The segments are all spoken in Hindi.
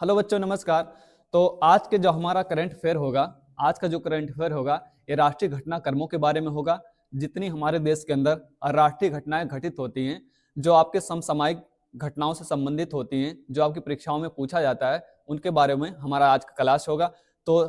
हेलो बच्चों, नमस्कार। तो आज के जो हमारा करंट अफेयर होगा, आज का जो करंट अफेयर होगा ये राष्ट्रीय घटनाक्रमों के बारे में होगा। जितनी हमारे देश के अंदर राष्ट्रीय घटनाएं घटित होती हैं, जो आपके समसामयिक घटनाओं से संबंधित होती हैं, जो आपकी परीक्षाओं में पूछा जाता है, उनके बारे में हमारा आज का क्लास होगा। तो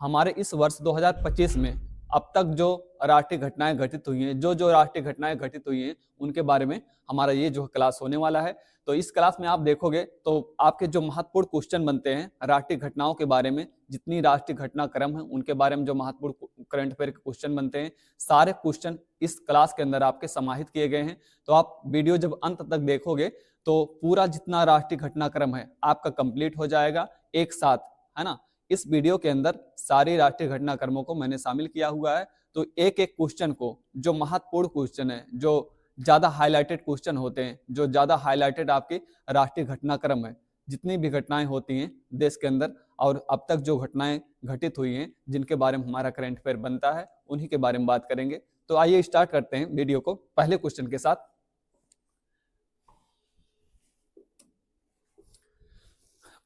हमारे इस वर्ष 2025 में अब तक जो राष्ट्रीय घटनाएं घटित हुई हैं, जो राष्ट्रीय घटनाएं घटित हुई हैं, उनके बारे में हमारा ये जो क्लास होने वाला है। तो इस क्लास में आप देखोगे तो आपके जो महत्वपूर्ण क्वेश्चन बनते हैं राष्ट्रीय घटनाओं के बारे में, जितनी राष्ट्रीय घटनाक्रम है उनके बारे में जो महत्वपूर्ण करंट अफेयर के क्वेश्चन बनते हैं, सारे क्वेश्चन इस क्लास के अंदर आपके समाहित किए गए हैं। तो आप वीडियो जब अंत तक देखोगे तो पूरा जितना राष्ट्रीय घटनाक्रम है आपका कंप्लीट हो जाएगा एक साथ, है ना। इस वीडियो के अंदर सारी राष्ट्रीय घटनाक्रमों को मैंने शामिल किया हुआ है। तो एक एक क्वेश्चन को, जो महत्वपूर्ण क्वेश्चन है, जो ज्यादा हाईलाइटेड क्वेश्चन होते हैं, जो ज्यादा हाईलाइटेड आपके राष्ट्रीय घटनाक्रम है, जितनी भी घटनाएं होती हैं देश के अंदर और अब तक जो घटनाएं घटित हुई हैं, जिनके बारे में हमारा करंट अफेयर बनता है, उन्हीं के बारे में बात करेंगे। तो आइए स्टार्ट करते हैं वीडियो को पहले क्वेश्चन के साथ।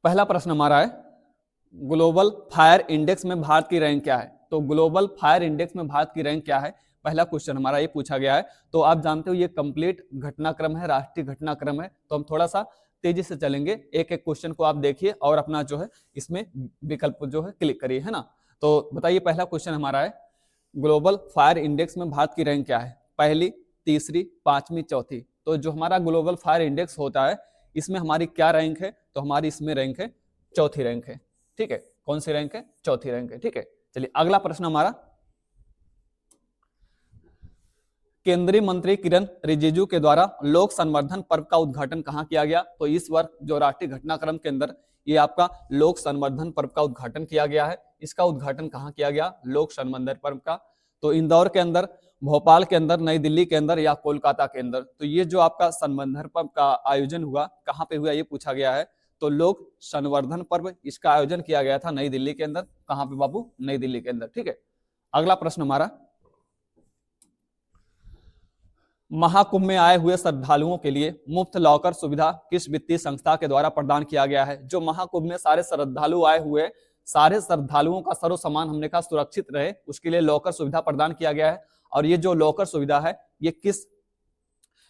पहला प्रश्न हमारा है, ग्लोबल फायर इंडेक्स में भारत की रैंक क्या है। तो ग्लोबल फायर इंडेक्स में भारत की रैंक क्या है, पहला क्वेश्चन हमारा ये पूछा गया है। तो आप जानते हो ये कंप्लीट घटनाक्रम है, राष्ट्रीय घटनाक्रम है। तो हम थोड़ा सा तेजी से चलेंगे, एक एक क्वेश्चन को आप देखिए और अपना जो है इसमें विकल्प जो है क्लिक करिए, है ना। तो बताइए, पहला क्वेश्चन हमारा है, ग्लोबल फायर इंडेक्स में भारत की रैंक क्या है, पहली, तीसरी, पांचवी, चौथी। तो जो हमारा ग्लोबल फायर इंडेक्स होता है, इसमें हमारी क्या रैंक है, तो हमारी इसमें रैंक है चौथी रैंक है। ठीक है, कौन सी रैंक है, चौथी रैंक है। ठीक है, चलिए अगला प्रश्न हमारा, केंद्रीय मंत्री किरण रिजिजू के द्वारा लोक संवर्धन पर्व का उद्घाटन कहां किया गया। तो इस वर्ष जो राष्ट्रीय घटनाक्रम के अंदर ये आपका लोक संवर्धन पर्व का उद्घाटन किया गया है। इसका उद्घाटन कहां किया गया, लोक संवर्धन पर्व का। तो इंदौर के अंदर, भोपाल के अंदर, नई दिल्ली के अंदर या कोलकाता के अंदर। तो ये जो आपका संवर्धन पर्व का आयोजन हुआ कहां पे हुआ, ये पूछा गया है। तो लोक संवर्धन पर्व इसका आयोजन किया गया था नई दिल्ली के अंदर। कहां पे बाबू, नई दिल्ली के अंदर। ठीक है, अगला प्रश्न हमारा, महाकुंभ में आए हुए श्रद्धालुओं के लिए मुफ्त लॉकर सुविधा किस वित्तीय संस्था के द्वारा प्रदान किया गया है। जो महाकुंभ में सारे श्रद्धालु आए हुए, सारे श्रद्धालुओं का सर्व सामान हमने कहा सुरक्षित रहे, उसके लिए लॉकर सुविधा प्रदान किया गया है। और ये जो लॉकर सुविधा है ये किस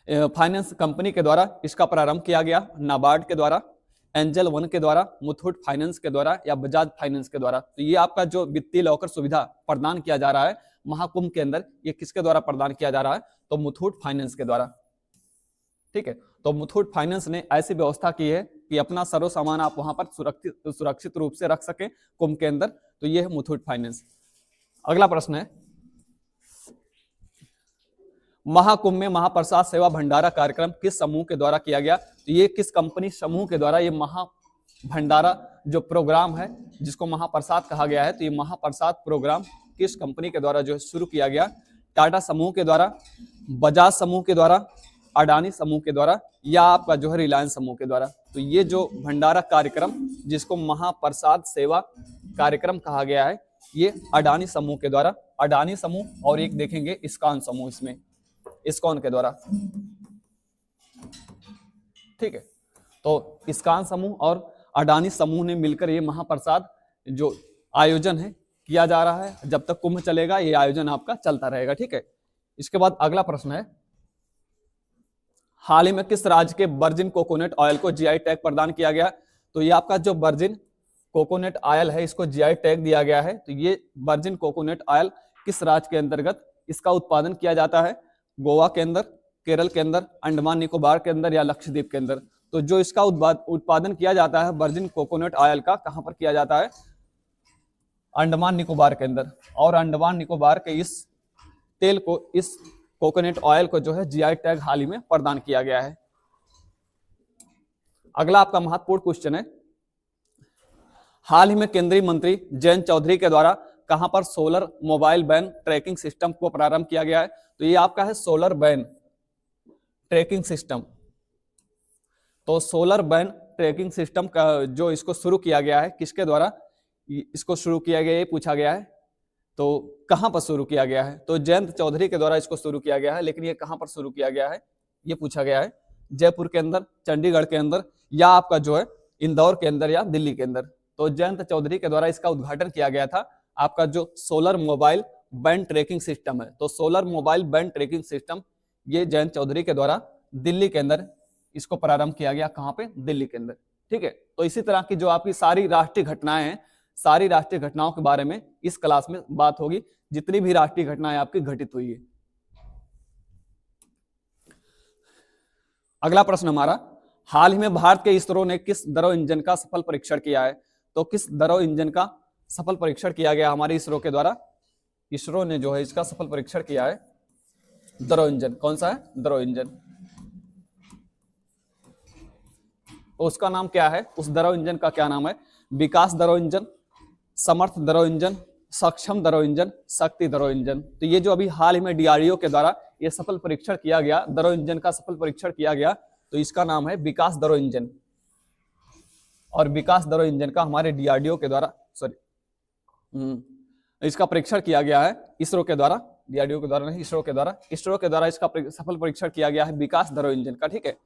फाइनेंस कंपनी के द्वारा इसका प्रारंभ किया गया, नाबार्ड के द्वारा, एंजल वन के द्वारा, मुथूट फाइनेंस के द्वारा या बजाज फाइनेंस के द्वारा। तो ये आपका जो वित्तीय लॉकर सुविधा प्रदान किया जा रहा है महाकुंभ के अंदर, ये किसके द्वारा प्रदान किया जा रहा है, तो मुथूट फाइनेंस के द्वारा। ठीक है, तो मुथूट फाइनेंस ने ऐसी व्यवस्था की है कि अपना सर्व सामान आप वहां पर सुरक्षित रूप से रख सके कुंभ के अंदर। तो ये है मुथूट फाइनेंस। अगला प्रश्न है, महाकुंभ में महाप्रसाद सेवा भंडारा कार्यक्रम किस समूह के द्वारा किया गया। तो ये किस कंपनी समूह के द्वारा ये महाभंडारा जो प्रोग्राम है, जिसको महाप्रसाद कहा गया है, तो ये महाप्रसाद प्रोग्राम किस कंपनी के द्वारा जो है शुरू किया गया, टाटा समूह के द्वारा, बजाज समूह के द्वारा, अडानी समूह के द्वारा या आपका जो है रिलायंस समूह के द्वारा। तो ये जो भंडारा कार्यक्रम जिसको महाप्रसाद सेवा कार्यक्रम कहा गया है, ये अडानी समूह के द्वारा, अडानी समूह और एक देखेंगे इस्कॉन समूह, इसमें इस्कॉन के द्वारा। ठीक है, तो इस्कॉन समूह और अडानी समूह ने मिलकर ये महाप्रसाद जो आयोजन है किया जा रहा है। जब तक कुंभ चलेगा ये आयोजन आपका चलता रहेगा। ठीक है, इसके बाद अगला प्रश्न है, हाल ही में किस राज्य के वर्जिन कोकोनट ऑयल को जीआई टैग प्रदान किया गया। तो ये आपका जो वर्जिन कोकोनट ऑयल है इसको जीआई टैग दिया गया है। तो ये वर्जिन कोकोनट ऑयल किस राज्य के अंतर्गत इसका उत्पादन किया जाता है, गोवा के अंदर, केरल के अंदर, अंडमान निकोबार के अंदर या लक्षद्वीप के अंदर। तो जो इसका उत्पादन किया जाता है वर्जिन कोकोनट ऑयल का, कहां पर किया जाता है, अंडमान निकोबार के अंदर। और अंडमान निकोबार के इस तेल को, इस कोकोनट ऑयल को जो है जीआई टैग हाल ही में प्रदान किया गया है। अगला आपका महत्वपूर्ण क्वेश्चन है, हाल ही में केंद्रीय मंत्री जयंत चौधरी के द्वारा कहां पर solar mobile ban tracking system को प्रारंभ किया गया है। तो ये आपका है सोलर बैन ट्रैकिंग सिस्टम। तो सोलर बैन ट्रैकिंग सिस्टम का जो इसको शुरू किया गया है, किसके द्वारा इसको शुरू किया गया, ये पूछा गया है। तो कहां पर शुरू किया गया है, तो जयंत चौधरी के द्वारा इसको शुरू किया गया है। लेकिन ये कहां पर शुरू किया गया है, ये पूछा गया है, जयपुर के अंदर, चंडीगढ़ के अंदर या आपका जो है इंदौर के अंदर या दिल्ली के अंदर। तो जयंत चौधरी के द्वारा इसका उद्घाटन किया गया था। आपका जो solar mobile band tracking system है, तो solar mobile band tracking system ये जयंत चौधरी के द्वारा दिल्ली के अंदर इसको प्रारंभ किया गया। कहां पे? दिल्ली के अंदर। ठीक है, तो इसी तरह की जो आपकी सारी राष्ट्रीय घटनाएं हैं, सारी राष्ट्रीय घटनाओं के बारे में इस क्लास में बात होगी, जितनी भी राष्ट्रीय घटनाएं आपकी घटित हुई है। अगला प्रश्न हमारा, हाल ही में भारत के इसरो ने किस दरो इंजन का सफल परीक्षण किया है? तो किस दरो इंजन का सफल परीक्षण किया गया हमारे इसरो के द्वारा? इसरो ने जो है इसका सफल परीक्षण किया है दरो इंजन। कौन सा है? दरो इंजन। तो उसका नाम क्या है? उस दरो इंजन का क्या नाम है? विकास दरो इंजन, समर्थ दरो इंजन, सक्षम दरो इंजन, शक्ति दरो इंजन। तो ये जो अभी हाल ही में डीआरडीओ के द्वारा ये सफल परीक्षण किया गया, दरो इंजन का सफल परीक्षण किया गया, तो इसका नाम है विकास दरो इंजन। और विकास दरो इंजन का हमारे डीआरडीओ के द्वारा इसका परीक्षण किया गया है इसरो के द्वारा, डीआरडीओ के द्वारा नहीं, इसरो के द्वारा। इसरो के द्वारा इसका सफल परीक्षण किया गया है विकास दरो इंजन का। ठीक है,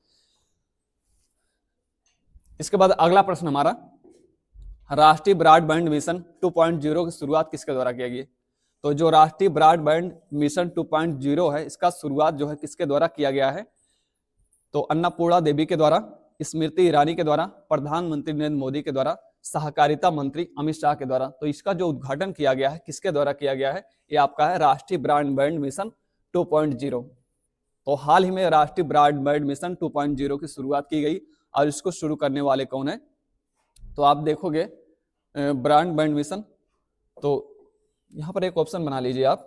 इसके बाद अगला प्रश्न हमारा, राष्ट्रीय ब्रॉडबैंड मिशन 2.0 की शुरुआत किसके द्वारा किया गई? तो जो राष्ट्रीय ब्रॉडबैंड मिशन 2.0 है, इसका शुरुआत जो है किसके द्वारा किया गया है? तो अन्नपूर्णा देवी के द्वारा, स्मृति ईरानी के द्वारा, प्रधानमंत्री नरेंद्र मोदी के द्वारा, सहकारिता मंत्री अमित शाह के द्वारा। तो इसका जो उद्घाटन किया गया है किसके द्वारा किया गया है? ये आपका है राष्ट्रीय ब्रॉडबैंड मिशन 2.0। तो हाल ही में राष्ट्रीय ब्रॉडबैंड मिशन 2.0 की शुरुआत की गई। और इसको शुरू करने वाले कौन है? तो आप देखोगे ब्रॉडबैंड मिशन, तो यहां पर एक ऑप्शन बना लीजिए आप,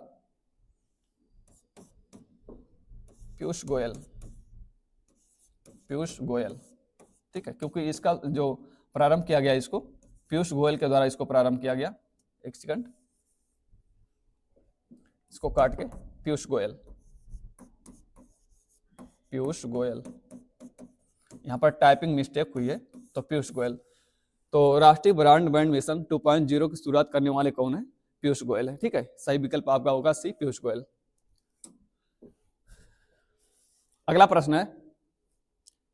पीयूष गोयल। पीयूष गोयल, ठीक है, क्योंकि इसका जो प्रारंभ किया गया इसको पीयूष गोयल के द्वारा इसको प्रारंभ किया गया। एक सेकंड, इसको काट के पीयूष गोयल, पीयूष गोयल, यहां पर टाइपिंग मिस्टेक हुई है, तो पीयूष गोयल। तो राष्ट्रीय ब्रॉडबैंड मिशन 2.0 की शुरुआत करने वाले कौन है? पीयूष गोयल है। ठीक है, सही विकल्प आपका होगा सी, पीयूष गोयल। अगला प्रश्न है,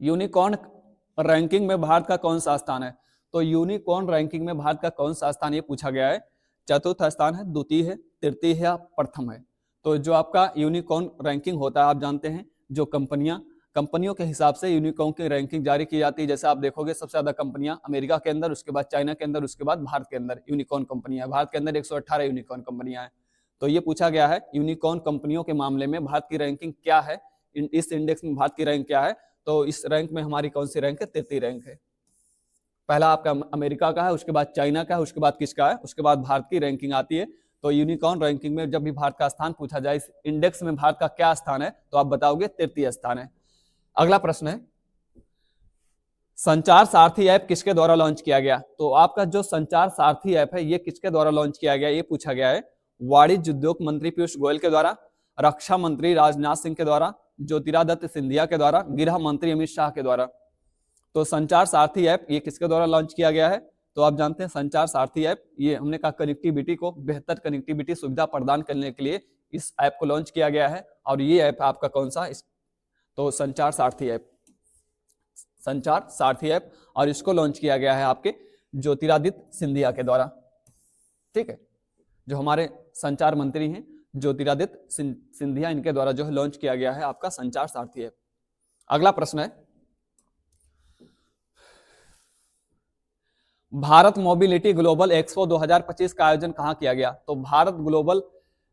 यूनिकॉर्न रैंकिंग में भारत का कौन सा स्थान है? तो यूनिकॉर्न रैंकिंग में भारत का कौन सा स्थान ये पूछा गया है। चतुर्थ स्थान है, द्वितीय है, तृतीय है या प्रथम है? तो जो आपका यूनिकॉर्न रैंकिंग होता है, आप जानते हैं जो कंपनियों के हिसाब से यूनिकॉर्न की रैंकिंग जारी की जाती है। जैसे आप देखोगे सबसे ज्यादा कंपनियां अमेरिका के अंदर, उसके बाद चाइना के अंदर, उसके बाद भारत के अंदर यूनिकॉर्न कंपनियां। भारत के अंदर 118 यूनिकॉर्न कंपनियां हैं। तो ये पूछा गया है यूनिकॉर्न कंपनियों के मामले में भारत की रैंकिंग क्या है, इस इंडेक्स में भारत की रैंक क्या है? तो इस रैंक में हमारी कौन सी रैंक है? तृतीय रैंक है। पहला आपका अमेरिका का है, उसके बाद चाइना का है, उसके बाद किसका है? उसके बाद भारत की रैंकिंग आती है। तो यूनिकॉर्न रैंकिंग में जब भी भारत का स्थान पूछा जाए, इस इंडेक्स में भारत का क्या स्थान है, तो आप बताओगे तृतीय स्थान है। अगला प्रश्न है, संचार सारथी ऐप किसके द्वारा लॉन्च किया गया? तो आपका जो संचार सारथी ऐप है ये किसके द्वारा लॉन्च किया गया, ये पूछा गया है। वाणिज्य उद्योग मंत्री पीयूष गोयल के द्वारा, रक्षा मंत्री राजनाथ सिंह के द्वारा, ज्योतिरादित्य सिंधिया के द्वारा, गृह मंत्री अमित शाह के द्वारा। तो संचार सारथी ऐप ये किसके द्वारा लॉन्च किया गया है? तो आप जानते हैं संचार सारथी ऐप, ये हमने कहा कनेक्टिविटी को, बेहतर कनेक्टिविटी सुविधा प्रदान करने के लिए इस ऐप को लॉन्च किया गया है। और ये ऐप आपका कौन सा? तो संचार सारथी ऐप, संचार सारथी ऐप, और इसको लॉन्च किया गया है आपके ज्योतिरादित्य सिंधिया के द्वारा। ठीक है, जो हमारे संचार मंत्री हैं ज्योतिरादित्य सिंधिया, इनके द्वारा जो है लॉन्च किया गया है आपका संचार सारथी ऐप। अगला प्रश्न है, भारत मोबिलिटी ग्लोबल एक्सपो 2025 का आयोजन कहां किया गया? तो भारत ग्लोबल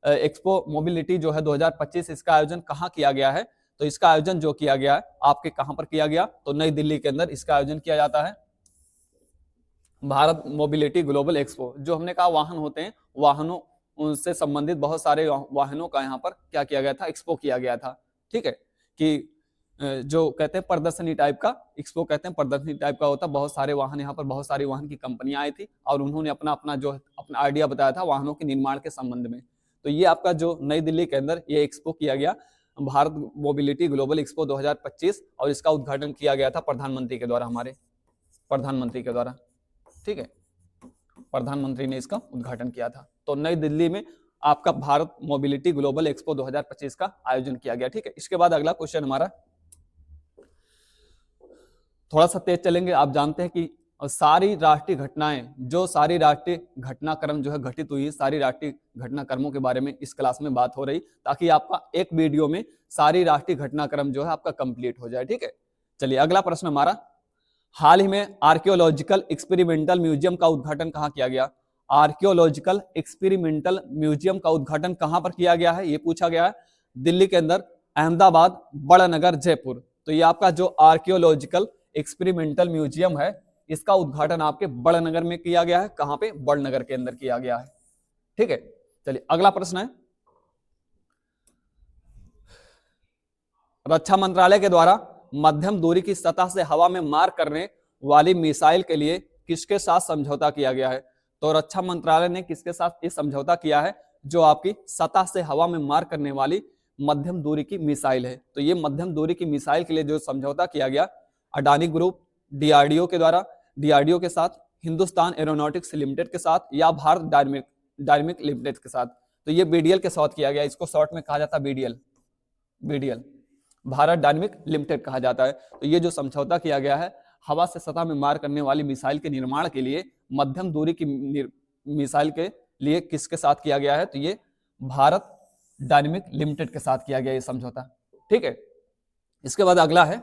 एक्सपो मोबिलिटी जो है 2025, इसका आयोजन कहां किया गया है? तो इसका आयोजन जो किया गया है आपके कहां पर किया गया? तो नई दिल्ली के अंदर इसका आयोजन किया जाता है। भारत मोबिलिटी ग्लोबल एक्सपो, जो हमने कहा वाहन होते हैं, वाहनों उनसे संबंधित बहुत सारे वाहनों का यहाँ पर क्या किया गया था? एक्सपो किया गया था। ठीक है, कि जो कहते हैं प्रदर्शनी टाइप का, एक्सपो कहते हैं प्रदर्शनी टाइप का होता है। बहुत सारे वाहन, यहाँ पर बहुत सारी वाहन की कंपनियां आई थी और उन्होंने अपना अपना आइडिया बताया था वाहनों के निर्माण के संबंध में। तो ये आपका जो नई दिल्ली के अंदर ये एक्सपो किया गया, भारत मोबिलिटी ग्लोबल एक्सपो 2025, और इसका उद्घाटन किया गया था प्रधानमंत्री के द्वारा, हमारे प्रधानमंत्री के द्वारा। ठीक है, प्रधानमंत्री ने इसका उद्घाटन किया था। तो नई दिल्ली में आपका भारत मोबिलिटी ग्लोबल एक्सपो 2025 का आयोजन किया गया। ठीक है, इसके बाद अगला क्वेश्चन हमारा थोड़ा सा तेज चलेंगे। आप जानते हैं कि और सारी राष्ट्रीय घटनाएं, जो सारी राष्ट्रीय घटनाक्रम जो है घटित हुई, सारी राष्ट्रीय घटनाक्रमों के बारे में इस क्लास में बात हो रही, ताकि आपका एक वीडियो में सारी राष्ट्रीय घटनाक्रम जो है आपका कंप्लीट हो जाए। ठीक है, चलिए अगला प्रश्न हमारा, हाल ही में आर्कियोलॉजिकल एक्सपेरिमेंटल म्यूजियम का उद्घाटन कहाँ किया गया? आर्कियोलॉजिकल एक्सपेरिमेंटल म्यूजियम का उद्घाटन कहाँ पर किया गया है, ये पूछा गया है। दिल्ली के अंदर, अहमदाबाद, बड़नगर, जयपुर। तो ये आपका जो आर्कियोलॉजिकल एक्सपेरिमेंटल म्यूजियम है, इसका उद्घाटन आपके बड़नगर में किया गया है। कहां पे? बड़नगर के अंदर किया गया है। ठीक है, चलिए अगला प्रश्न है, रक्षा मंत्रालय के द्वारा मध्यम दूरी की सतह से हवा में मार करने वाली मिसाइल के लिए किसके साथ समझौता किया गया है? तो रक्षा मंत्रालय ने किसके साथ ये समझौता किया है? जो आपकी सतह से हवा में मार करने वाली मध्यम दूरी की मिसाइल है। तो ये मध्यम दूरी की मिसाइल के लिए जो समझौता किया गया, अडानी ग्रुप, डीआरडीओ के द्वारा, डीआरडीओ के साथ, हिंदुस्तान एरोनॉटिक्स लिमिटेड के साथ, या भारत डायनेमिक लिमिटेड के साथ। तो ये बीडीएल के साथ किया गया, इसको शॉर्ट में कहा जाता है बीडीएल, भारत डायनेमिक लिमिटेड कहा जाता है। तो ये जो समझौता किया गया है, हवा से सतह में मार करने वाली मिसाइल के निर्माण के लिए, मध्यम दूरी की मिसाइल के लिए किसके साथ किया गया है? तो ये भारत डायनेमिक लिमिटेड के साथ किया गया ये समझौता। ठीक है, इसके बाद अगला है,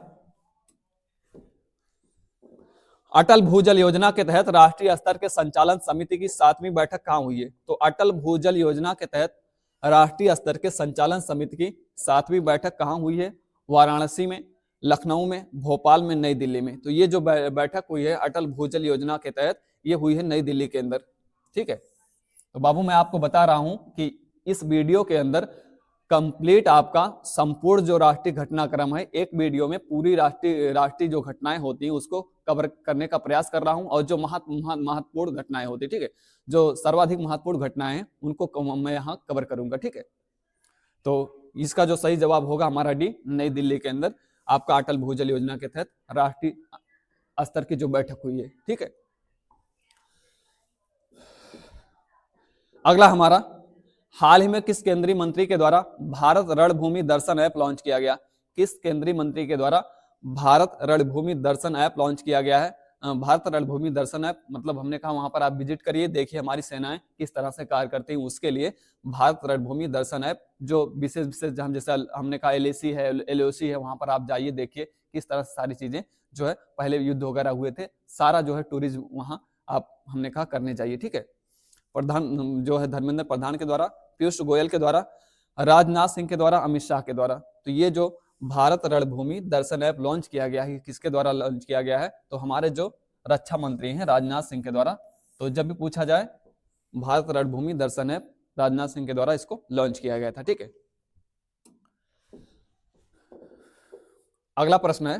अटल भूजल योजना के तहत राष्ट्रीय स्तर के संचालन समिति की 7वीं बैठक कहां हुई है? तो अटल भूजल योजना के तहत राष्ट्रीय स्तर के संचालन समिति की 7वीं बैठक कहां हुई है? वाराणसी में, लखनऊ में, भोपाल में, नई दिल्ली में। तो ये जो बैठक हुई है अटल भूजल योजना के तहत, ये हुई है नई दिल्ली के अंदर। ठीक है, तो बाबू मैं आपको बता रहा हूं कि इस वीडियो के अंदर कंप्लीट आपका संपूर्ण जो राष्ट्रीय घटनाक्रम है, एक वीडियो में पूरी राष्ट्रीय जो घटनाएं होती हैं उसको कवर करने का प्रयास कर रहा हूं, और जो महत्वपूर्ण घटनाएं होती है, ठीक है, जो सर्वाधिक महत्वपूर्ण घटनाएं हैं उनको मैं यहाँ कवर करूंगा। ठीक है, तो इसका जो सही जवाब होगा हमारा डी, नई दिल्ली के अंदर आपका अटल भूजल योजना के तहत राष्ट्रीय स्तर की जो बैठक हुई है। ठीक है, अगला हमारा, हाल ही में किस केंद्रीय मंत्री के द्वारा भारत रणभूमि दर्शन ऐप लॉन्च किया गया? किस केंद्रीय मंत्री के द्वारा भारत रणभूमि दर्शन ऐप लॉन्च किया गया है? भारत रणभूमि दर्शन ऐप मतलब हमने कहा वहां पर आप विजिट करिए, देखिए हमारी सेनाएं किस तरह से कार्य करती हैं, उसके लिए भारत रणभूमि दर्शन ऐप जो विशेष हम जैसे हमने कहा एलएसी है, एलओसी है, वहां पर आप जाइए, देखिए किस तरह से सारी चीजें जो है, पहले युद्ध वगैरह हुए थे, सारा जो है टूरिज्म वहां आप हमने कहा करने चाहिए। ठीक है, प्रधान जो है धर्मेंद्र प्रधान के द्वारा, पीयूष गोयल के द्वारा, राजनाथ सिंह के द्वारा, अमित शाह के द्वारा। तो ये जो भारत रणभूमि दर्शन ऐप लॉन्च किया गया है, किसके द्वारा लॉन्च किया गया है? तो हमारे जो रक्षा मंत्री हैं राजनाथ सिंह के द्वारा। तो जब भी पूछा जाए भारत रणभूमि दर्शन ऐप राजनाथ सिंह के द्वारा इसको लॉन्च किया गया था। ठीक है, अगला प्रश्न है,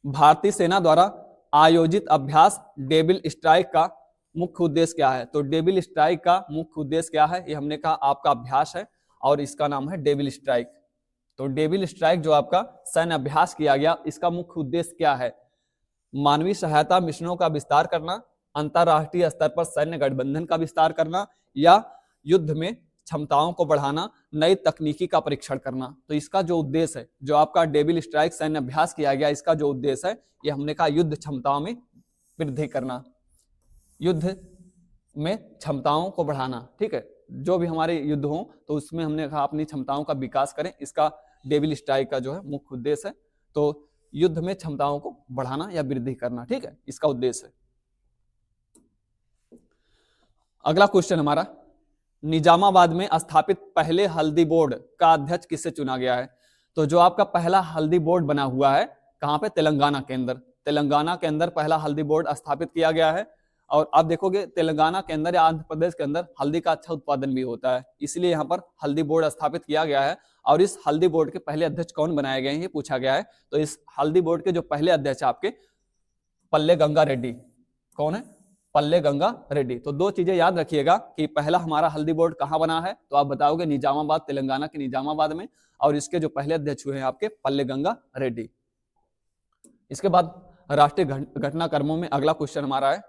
भारतीय सेना द्वारा आयोजित अभ्यास डेविल स्ट्राइक का मुख्य उद्देश्य क्या है? तो डेविल स्ट्राइक का मुख्य उद्देश्य क्या है? ये हमने कहा आपका अभ्यास है और इसका नाम है डेविल स्ट्राइक। तो डेविल स्ट्राइक जो आपका सैन्य अभ्यास किया गया, इसका मुख्य उद्देश्य क्या है? मानवीय सहायता मिशनों का विस्तार करना, अंतरराष्ट्रीय स्तर पर सैन्य गठबंधन का विस्तार करना, या युद्ध में क्षमताओं को बढ़ाना, नई तकनीकी का परीक्षण करना। तो इसका जो उद्देश्य है, जो आपका डेविल स्ट्राइक सैन्य अभ्यास किया गया, इसका जो उद्देश्य है, ये हमने कहा युद्ध क्षमताओं में वृद्धि करना, युद्ध में क्षमताओं को बढ़ाना। ठीक है, जो भी हमारे युद्ध हो तो उसमें हमने कहा अपनी क्षमताओं का विकास करें, इसका डेविल स्ट्राइक का जो है मुख्य उद्देश्य है। तो युद्ध में क्षमताओं को बढ़ाना या वृद्धि करना, ठीक है, इसका उद्देश्य है। अगला क्वेश्चन हमारा, निजामाबाद में स्थापित पहले हल्दी बोर्ड का अध्यक्ष किसे चुना गया है? तो जो आपका पहला हल्दी बोर्ड बना हुआ है, कहां पे? तेलंगाना के अंदर। तेलंगाना के अंदर पहला हल्दी बोर्ड स्थापित किया गया है। और आप देखोगे तेलंगाना के अंदर या आंध्र प्रदेश के अंदर हल्दी का अच्छा उत्पादन भी होता है, इसलिए यहाँ पर हल्दी बोर्ड स्थापित किया गया है। और इस हल्दी बोर्ड के पहले अध्यक्ष कौन बनाए गए हैं, ये पूछा गया है। तो इस हल्दी बोर्ड के जो पहले अध्यक्ष आपके पल्ले गंगा रेड्डी, कौन है? पल्ले गंगा रेड्डी। तो दो चीजें याद रखिएगा कि पहला हमारा हल्दी बोर्ड कहाँ बना है, तो आप बताओगे निजामाबाद, तेलंगाना के निजामाबाद में, और इसके जो पहले अध्यक्ष हुए हैं आपके पल्ले गंगा रेड्डी। इसके बाद राष्ट्रीय घटनाक्रमों में अगला क्वेश्चन हमारा है,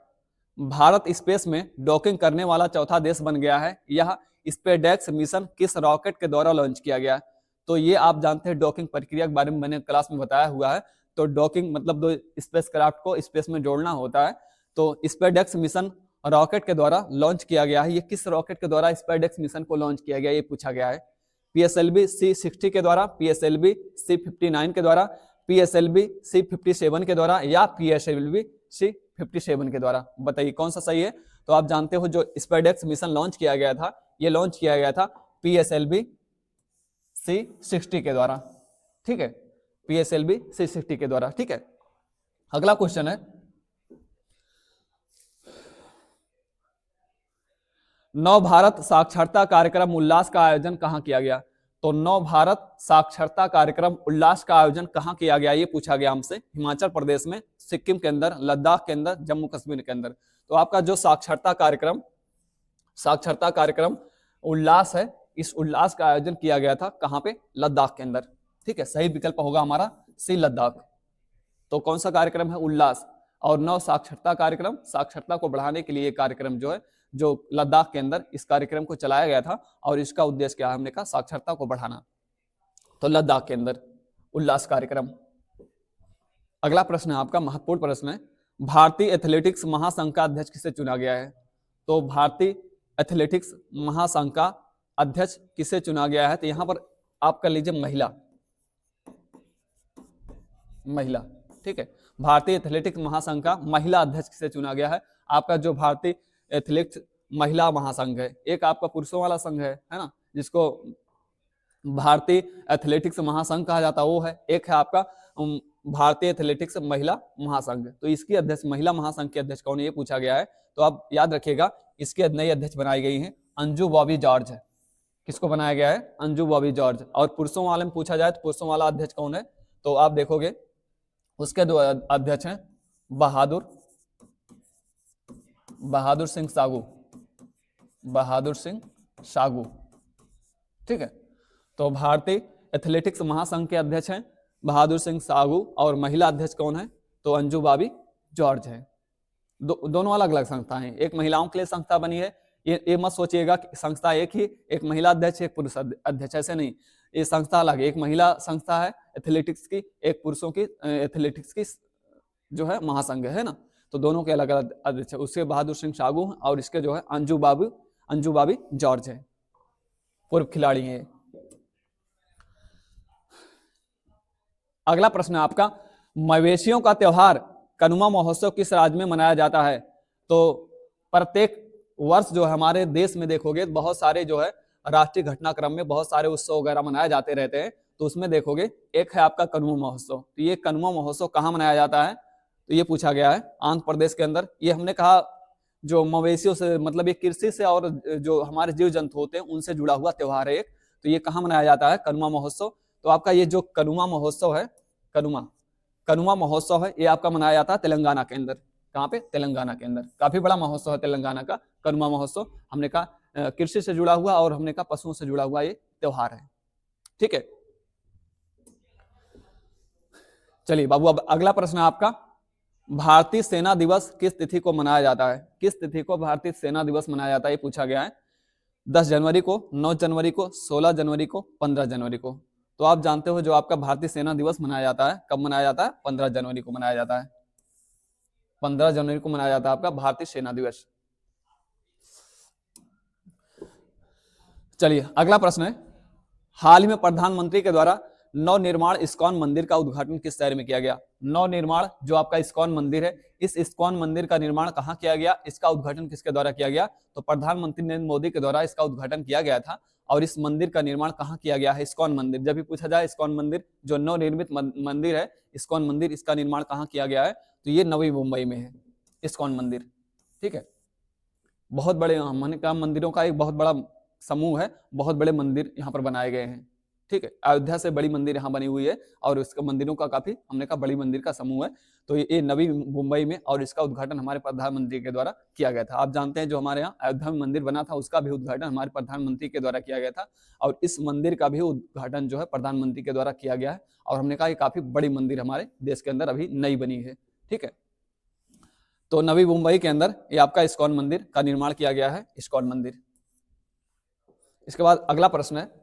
भारत स्पेस में डॉकिंग करने वाला चौथा देश बन गया है। यह स्पेसएक्स मिशन किस रॉकेट के द्वारा लॉन्च किया गया? तो ये आप जानते हैं डॉकिंग प्रक्रिया के बारे में मैंने क्लास में बताया हुआ है। तो डॉकिंग मतलब दो स्पेसक्राफ्ट को स्पेस में जोड़ना होता है। तो स्पेसएक्स मिशन रॉकेट के द्वारा लॉन्च किया गया है। ये किस रॉकेट के द्वारा स्पेसएक्स मिशन को लॉन्च किया गया, ये पूछा गया है। PSLV C-60 के द्वारा, PSLV C-59 के द्वारा, PSLV C-57 के द्वारा या PSLV C-57 के द्वारा। बताइए कौन सा सही है। तो आप जानते हो जो स्पेसएक्स मिशन लॉन्च किया गया था, ये लॉन्च किया गया था PSLV C-60 के द्वारा, ठीक है, PSLV C-60 के द्वारा, ठीक है। अगला क्वेश्चन है, नव भारत साक्षरता कार्यक्रम उल्लास का आयोजन कहां किया गया। तो नव भारत साक्षरता कार्यक्रम उल्लास का आयोजन कहां किया गया, ये पूछा गया हमसे। हिमाचल प्रदेश में, सिक्किम के अंदर, लद्दाख के अंदर, जम्मू कश्मीर के अंदर। तो आपका जो साक्षरता कार्यक्रम उल्लास है, इस उल्लास का आयोजन किया गया था कहां पे, लद्दाख के अंदर, ठीक है। सही विकल्प होगा हमारा सी, लद्दाख। तो कौन सा कार्यक्रम है, उल्लास। और नव साक्षरता कार्यक्रम, साक्षरता को बढ़ाने के लिए कार्यक्रम जो है, जो लद्दाख के अंदर इस कार्यक्रम को चलाया गया था, और इसका उद्देश्य क्या है, हमने कहा साक्षरता को बढ़ाना। तो लद्दाख के अंदर उल्लास कार्यक्रम। अगला प्रश्न है आपका, महत्वपूर्ण प्रश्न है, भारतीय एथलेटिक्स महासंघ का अध्यक्ष किसे चुना गया है। तो भारतीय एथलेटिक्स महासंघ का अध्यक्ष किसे चुना गया है, तो यहां पर आप कर लीजिए महिला, ठीक है। भारतीय एथलेटिक्स महासंघ का महिला अध्यक्ष किसे चुना गया है। आपका जो भारतीय एथलेटिक्स महिला महासंघ है, एक आपका पुरुषों वाला संघ है ना, जिसको भारतीय एथलेटिक्स महासंघ कहा जाता है, वो है। एक है आपका भारतीय एथलेटिक्स महिला महासंघ। तो इसकी अध्यक्ष, महिला महासंघ के अध्यक्ष कौन है, ये पूछा गया है। तो आप याद रखिएगा, इसके नई अध्यक्ष बनाई गई हैं अंजू बॉबी जॉर्ज है। किसको बनाया गया है, अंजू बॉबी जॉर्ज। और पुरुषों वाले में पूछा जाए तो पुरुषों वाला अध्यक्ष कौन है, तो आप देखोगे उसके दो अध्यक्ष हैं, बहादुर सिंह सागू, ठीक है। तो भारतीय एथलेटिक्स महासंघ के अध्यक्ष हैं बहादुर सिंह सागू, और महिला अध्यक्ष कौन है, तो अंजू बॉबी जॉर्ज है। दोनों अलग अलग संस्थाएं हैं, एक महिलाओं के लिए संस्था बनी है। ये मत सोचिएगा कि संस्था एक ही, एक महिला अध्यक्ष एक पुरुष अध्यक्ष, ऐसे नहीं। ये संस्था अलग है, एक महिला संस्था है एथलेटिक्स की, एक पुरुषों की एथलेटिक्स की जो है महासंघ है ना। तो दोनों के अलग अलग अध्यक्ष, उसके बहादुर सिंह सागू और इसके जो है अंजू बॉबी जॉर्ज है, पूर्व खिलाड़ी हैं। अगला प्रश्न है आपका, मवेशियों का त्योहार कनुमा महोत्सव किस राज्य में मनाया जाता है। तो प्रत्येक वर्ष जो है हमारे देश में देखोगे बहुत सारे जो है राष्ट्रीय घटनाक्रम में बहुत सारे उत्सव वगैरह मनाए जाते रहते हैं। तो उसमें देखोगे एक है आपका कनुमा महोत्सव। तो ये कनुमा महोत्सव कहाँ मनाया जाता है, तो ये पूछा गया है आंध्र प्रदेश के अंदर। ये हमने कहा जो मवेशियों से, मतलब ये कृषि से और जो हमारे जीव जंतु होते हैं उनसे जुड़ा हुआ त्योहार है एक। तो ये कहाँ मनाया जाता है, कनुमा महोत्सव। तो आपका ये जो कनुमा महोत्सव है, कनुमा महोत्सव है, ये आपका मनाया जाता है तेलंगाना के अंदर। कहाँ पे, तेलंगाना के अंदर। काफी बड़ा महोत्सव है तेलंगाना का कनुमा महोत्सव। हमने कहा कृषि से जुड़ा हुआ और हमने कहा पशुओं से जुड़ा हुआ ये त्योहार है, ठीक है। चलिए बाबू, अब अगला प्रश्न है आपका, भारतीय सेना दिवस किस तिथि को मनाया जाता है। किस तिथि को भारतीय सेना दिवस मनाया जाता है, ये पूछा गया है। 10 जनवरी को, 9 जनवरी को, 16 जनवरी को, 15 जनवरी को। तो आप जानते हो जो आपका भारतीय सेना दिवस मनाया जाता है, कब मनाया जाता है, 15 जनवरी को मनाया जाता है। 15 जनवरी को मनाया जाता है आपका भारतीय सेना दिवस। चलिए अगला प्रश्न है, हाल ही में प्रधानमंत्री के द्वारा नवनिर्माण इस्कॉन मंदिर का उद्घाटन किस शहर में किया गया। नवनिर्माण जो आपका इस्कॉन मंदिर है, इस इस्कॉन मंदिर का निर्माण कहाँ किया गया, इसका उद्घाटन किसके द्वारा किया गया। तो प्रधानमंत्री नरेंद्र मोदी के द्वारा इसका उद्घाटन किया गया था। और इस मंदिर का निर्माण कहाँ किया गया है, इस्कॉन मंदिर। जब भी पूछा जाए इस्कॉन मंदिर, जो नवनिर्मित मंदिर है इस्कॉन मंदिर, इसका निर्माण कहाँ किया गया है, तो ये नवी मुंबई में है इस्कॉन मंदिर, ठीक है। बहुत बड़े मंदिरों का एक बहुत बड़ा समूह है, बहुत बड़े मंदिर यहाँ पर बनाए गए हैं, ठीक है। अयोध्या से बड़ी मंदिर यहाँ बनी हुई है और इसका मंदिरों का काफी हमने कहा बड़ी मंदिर का समूह है। तो ये नवी मुंबई में, और इसका उद्घाटन हमारे प्रधानमंत्री के द्वारा किया गया था। आप जानते हैं जो हमारे यहाँ अयोध्या में मंदिर बना था उसका भी उद्घाटन हमारे प्रधानमंत्री के द्वारा किया गया था, और इस मंदिर का भी उद्घाटन जो है प्रधानमंत्री के द्वारा किया गया है। और हमने कहा ये काफी बड़ी मंदिर हमारे देश के अंदर अभी नई बनी है, ठीक है। तो नवी मुंबई के अंदर ये आपका इस्कॉन मंदिर का निर्माण किया गया है, इस्कॉन मंदिर। इसके बाद अगला प्रश्न है,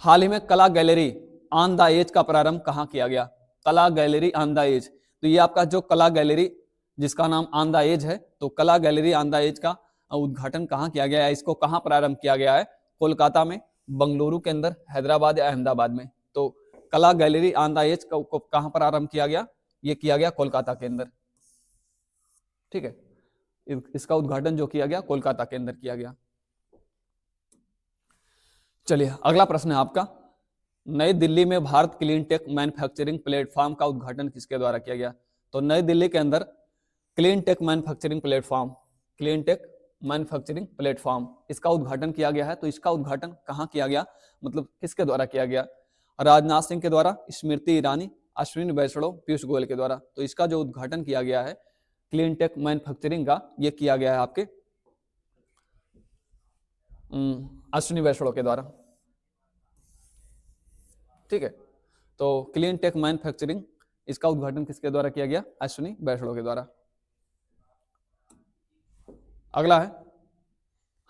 हाल ही में कला गैलरी ऑन द एज का प्रारंभ कहां किया गया। कला गैलरी ऑन द एज, तो ये आपका जो कला गैलरी जिसका नाम ऑन द एज है, तो कला गैलरी ऑन द एज का उद्घाटन कहाँ किया गया है, इसको कहाँ प्रारंभ किया गया है, कोलकाता में, बंगलुरु के अंदर, हैदराबाद या अहमदाबाद में। तो कला गैलरी ऑन द एज को कहाँ प्रारंभ किया गया, ये किया गया कोलकाता के अंदर, ठीक है। इसका उद्घाटन जो किया गया कोलकाता के अंदर किया गया। चलिए अगला प्रश्न है आपका, नई दिल्ली में Bharat clean tech manufacturing platform का उद्घाटन किसके द्वारा किया गया। तो नई दिल्ली के अंदर clean tech manufacturing platform, clean tech manufacturing platform, इसका उद्घाटन किया गया है। तो इसका उद्घाटन कहाँ किया गया, मतलब किसके द्वारा किया गया, राजनाथ सिंह के द्वारा, स्मृति ईरानी, अश्विनी वैष्णव, पीयूष गोयल के द्वारा। तो इसका जो उद्घाटन किया गया है क्लीन टेक मैन्युफैक्चरिंग का, ये किया गया है आपके अश्विनी वैष्णव के द्वारा, ठीक है। तो क्लीन टेक मैन्युफैक्चरिंग, इसका उद्घाटन किसके द्वारा किया गया, अश्विनी वैष्णव के द्वारा। अगला है,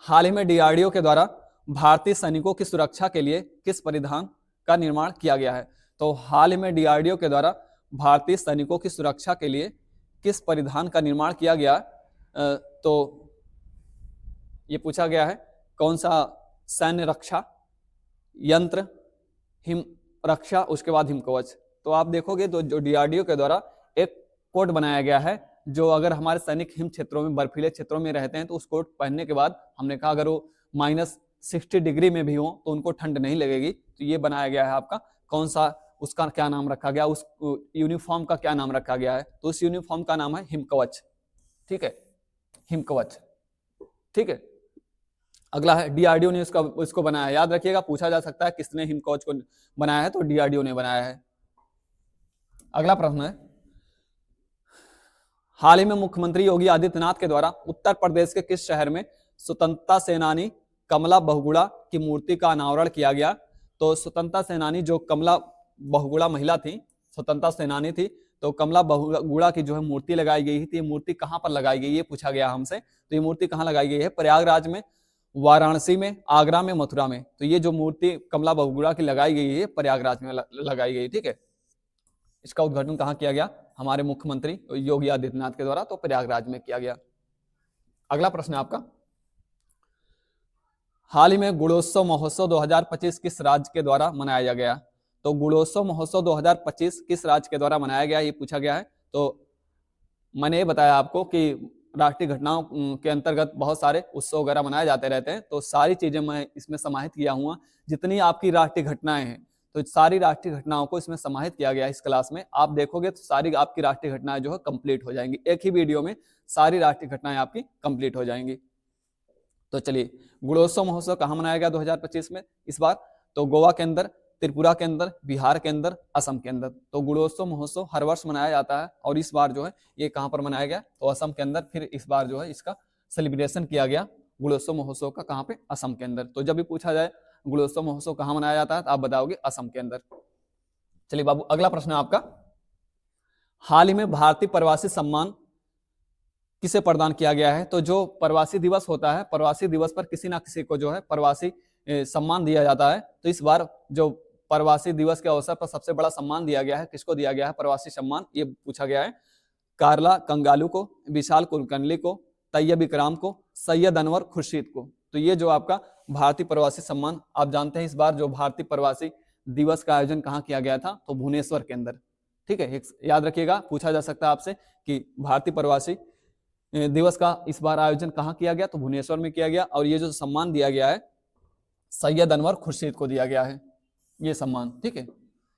हाल ही में डीआरडीओ के द्वारा भारतीय सैनिकों की सुरक्षा के लिए किस परिधान का निर्माण किया गया है। तो हाल ही में डीआरडीओ के द्वारा भारतीय सैनिकों की सुरक्षा के लिए किस परिधान का निर्माण किया गया, तो ये पूछा गया है कौन सा सैन्य रक्षा यंत्र, हिम रक्षा, उसके बाद हिमकवच। तो आप देखोगे तो जो डीआरडीओ के द्वारा एक कोट बनाया गया है, जो अगर हमारे सैनिक हिम क्षेत्रों में, बर्फीले क्षेत्रों में रहते हैं, तो उस कोट पहनने के बाद हमने कहा अगर वो -60 डिग्री में भी हो तो उनको ठंड नहीं लगेगी। तो ये बनाया गया है आपका, कौन सा, उसका क्या नाम रखा गया, उस यूनिफॉर्म का क्या नाम रखा गया है, तो उस यूनिफॉर्म का नाम है हिमकवच, ठीक है, हिमकवच, ठीक है। अगला है, डीआरडीओ ने इसको बनाया, याद रखिएगा, पूछा जा सकता है किसने हिमकवच को बनाया है, तो डीआरडीओ ने बनाया है। अगला प्रश्न है, हाल ही में मुख्यमंत्री योगी आदित्यनाथ के द्वारा उत्तर प्रदेश के किस शहर में स्वतंत्रता सेनानी कमला बहुगुणा की मूर्ति का अनावरण किया गया। तो स्वतंत्रता सेनानी जो कमला बहुगुणा महिला थी, स्वतंत्रता सेनानी थी, तो कमला बहुगुणा की जो है मूर्ति लगाई गई थी। ये मूर्ति कहाँ पर लगाई गई, ये पूछा गया हमसे। तो ये मूर्ति कहाँ लगाई गई है, प्रयागराज में, वाराणसी में, आगरा में, मथुरा में। तो ये जो मूर्ति कमला बहुगुणा की लगाई गई है प्रयागराज में लगाई गई, ठीक है। इसका उद्घाटन कहाँ किया गया, हमारे मुख्यमंत्री योगी आदित्यनाथ के द्वारा, तो प्रयागराज में किया गया। अगला प्रश्न है आपका, हाल ही में गुणोत्सव महोत्सव 2025 किस राज्य के द्वारा मनाया गया। तो गुणोत्सव महोत्सव 2025 किस राज्य के द्वारा मनाया गया, ये पूछा गया है। तो मैंने ये बताया आपको कि राष्ट्रीय घटनाओं के अंतर्गत बहुत सारे उत्सव वगैरह मनाए जाते रहते हैं, तो सारी चीजें मैं इसमें समाहित किया हूँ। जितनी आपकी राष्ट्रीय घटनाएं हैं, तो सारी राष्ट्रीय घटनाओं को इसमें समाहित किया गया है इस क्लास में। आप देखोगे तो सारी आपकी राष्ट्रीय घटनाएं जो है कंप्लीट हो जाएंगी, एक ही वीडियो में सारी राष्ट्रीय घटनाएं आपकी कंप्लीट हो जाएंगी। तो चलिए, गुणोत्सव महोत्सव कहाँ मनाया गया 2025 में इस बार, तो गोवा के अंदर, त्रिपुरा के अंदर, बिहार के अंदर, असम के अंदर। तो गुणोत्सव महोत्सव हर वर्ष मनाया जाता है, और इस बार जो है ये कहाँ पर मनाया गया, तो असम के अंदर। फिर इस बार जो है इसका सेलिब्रेशन किया गया गुणोत्सव महोत्सव का, कहाँ पे, असम के अंदर। तो जब भी पूछा जाए गुणोत्सव महोत्सव कहाँ मनाया जाता है, तो आप बताओगे असम के अंदर। चलिए बाबू, अगला प्रश्न है आपका, हाल ही में भारतीय प्रवासी सम्मान किसे प्रदान किया गया है। तो जो प्रवासी दिवस होता है, प्रवासी दिवस पर किसी ना किसी को जो है प्रवासी सम्मान दिया जाता है। तो इस बार जो प्रवासी दिवस के अवसर पर सबसे बड़ा सम्मान दिया गया है, किसको दिया गया है प्रवासी सम्मान, ये पूछा गया है। कार्ला कंगालू को, विशाल कुलकर्णी को, तैयब इकराम को, सैयद अनवर खुर्शीद को। तो ये जो आपका भारतीय प्रवासी सम्मान, आप जानते हैं इस बार जो भारतीय प्रवासी दिवस का आयोजन कहाँ किया गया था, तो भुवनेश्वर के अंदर, ठीक है। याद रखिएगा, पूछा जा सकता है आपसे कि भारतीय प्रवासी दिवस का इस बार आयोजन कहाँ किया गया, तो भुवनेश्वर में किया गया। और ये जो सम्मान दिया गया है सैयद अनवर खुर्शीद को दिया गया है ये सम्मान, ठीक है।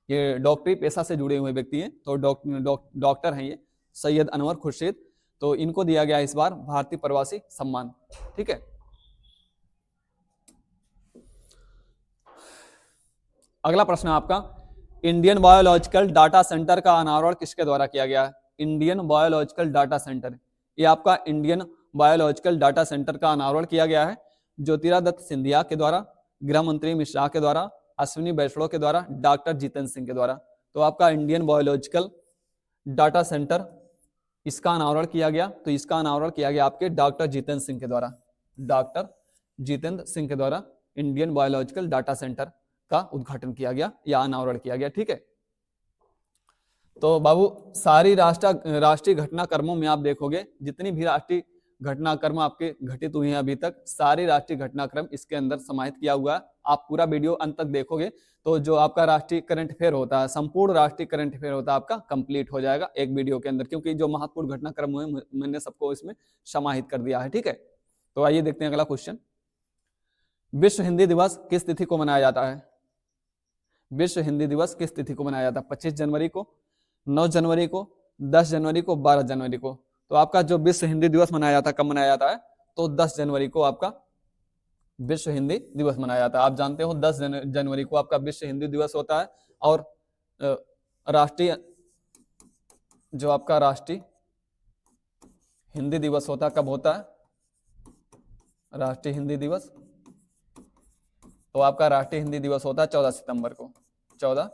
ये डॉक्टरी पेशा से जुड़े हुए व्यक्ति हैं, तो डॉक्टर हैं ये सैयद अनवर खुर्शीद, तो इनको दिया गया इस बार भारतीय प्रवासी सम्मान, ठीक है। अगला प्रश्न है आपका, इंडियन बायोलॉजिकल डाटा सेंटर का अनावरण किसके द्वारा किया गया है। इंडियन बायोलॉजिकल डाटा सेंटर, ये आपका इंडियन बायोलॉजिकल डाटा सेंटर का अनावरण किया गया है ज्योतिरादित्य सिंधिया के द्वारा, गृह मंत्री अमित शाह के द्वारा, अश्विनी वैष्णव के द्वारा, डॉक्टर जितेंद्र सिंह के द्वारा। तो आपका इंडियन बायोलॉजिकल डाटा सेंटर, इसका अनावरण किया गया, तो इसका अनावरण किया गया आपके डॉक्टर जितेंद्र सिंह के द्वारा, डॉक्टर जितेंद्र सिंह के द्वारा इंडियन बायोलॉजिकल डाटा सेंटर का उद्घाटन किया गया या अनावरण किया गया, ठीक है। तो बाबू सारी राष्ट्रीय घटनाक्रमों में आप देखोगे जितनी भी राष्ट्रीय घटनाक्रम आपके घटित हुए हैं अभी तक, सारी राष्ट्रीय घटनाक्रम इसके अंदर समाहित किया हुआ है। आप पूरा वीडियो अंत तक देखोगे तो जो आपका राष्ट्रीय करंट अफेयर होता है, संपूर्ण राष्ट्रीय करंट अफेयर होता है आपका कंप्लीट हो जाएगा एक वीडियो के अंदर, क्योंकि जो महत्वपूर्ण घटनाक्रम हुए मैंने सबको इसमें समाहित कर दिया है। ठीक है, तो आइए देखते हैं अगला क्वेश्चन। विश्व हिंदी दिवस किस तिथि को मनाया जाता है? विश्व हिंदी दिवस किस तिथि को मनाया जाता है? 25 जनवरी को, 9 जनवरी को, 10 जनवरी को, 12 जनवरी को। तो आपका जो विश्व हिंदी दिवस मनाया जाता है कब मनाया जाता है? तो 10 जनवरी को आपका विश्व हिंदी दिवस मनाया जाता है। आप जानते हो 10 जनवरी को आपका विश्व हिंदी दिवस होता है। और राष्ट्रीय जो आपका राष्ट्रीय हिंदी दिवस होता है कब होता है? राष्ट्रीय हिंदी दिवस, तो आपका राष्ट्रीय हिंदी दिवस होता है 14 सितंबर को, 14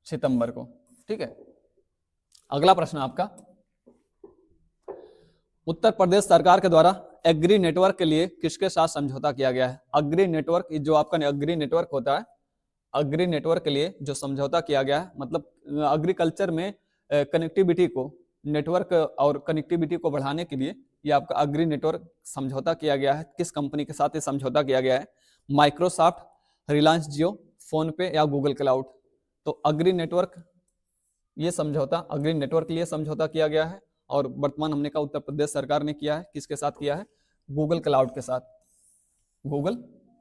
सितंबर को। ठीक है, अगला प्रश्न आपका, उत्तर प्रदेश सरकार के द्वारा एग्री नेटवर्क के लिए किसके साथ समझौता किया गया है? अग्री नेटवर्क, जो आपका अग्री नेटवर्क होता है, अग्री नेटवर्क के लिए जो समझौता किया गया है, मतलब एग्रीकल्चर में कनेक्टिविटी को, नेटवर्क और कनेक्टिविटी को बढ़ाने के लिए ये आपका अग्री नेटवर्क समझौता किया गया है। किस कंपनी के साथ ये समझौता किया गया है? माइक्रोसॉफ्ट, रिलायंस जियो, फोन पे या गूगल क्लाउड। तो अग्री नेटवर्क, ये समझौता अग्री नेटवर्क के लिए समझौता किया गया है। और वर्तमान हमने कहा उत्तर प्रदेश सरकार ने किया है, किसके साथ किया है? गूगल क्लाउड के साथ, गूगल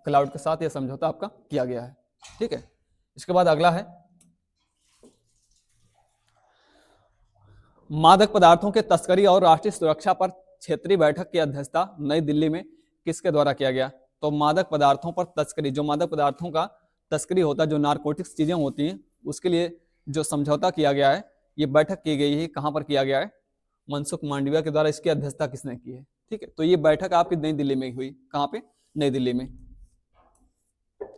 क्लाउड के साथ यह समझौता आपका किया गया है। ठीक है, इसके बाद अगला है, मादक पदार्थों के तस्करी और राष्ट्रीय सुरक्षा पर क्षेत्रीय बैठक की अध्यक्षता नई दिल्ली में किसके द्वारा किया गया? तो मादक पदार्थों पर तस्करी, जो मादक पदार्थों का तस्करी होता है, जो नारकोटिक्स चीजें होती हैं, उसके लिए जो समझौता किया गया है, ये बैठक की गई है। कहां पर किया गया है? मनसुख मांडविया के द्वारा। इसकी अध्यक्षता किसने की है? ठीक है, तो ये बैठक आपकी नई दिल्ली में हुई। कहां पे? नई दिल्ली में।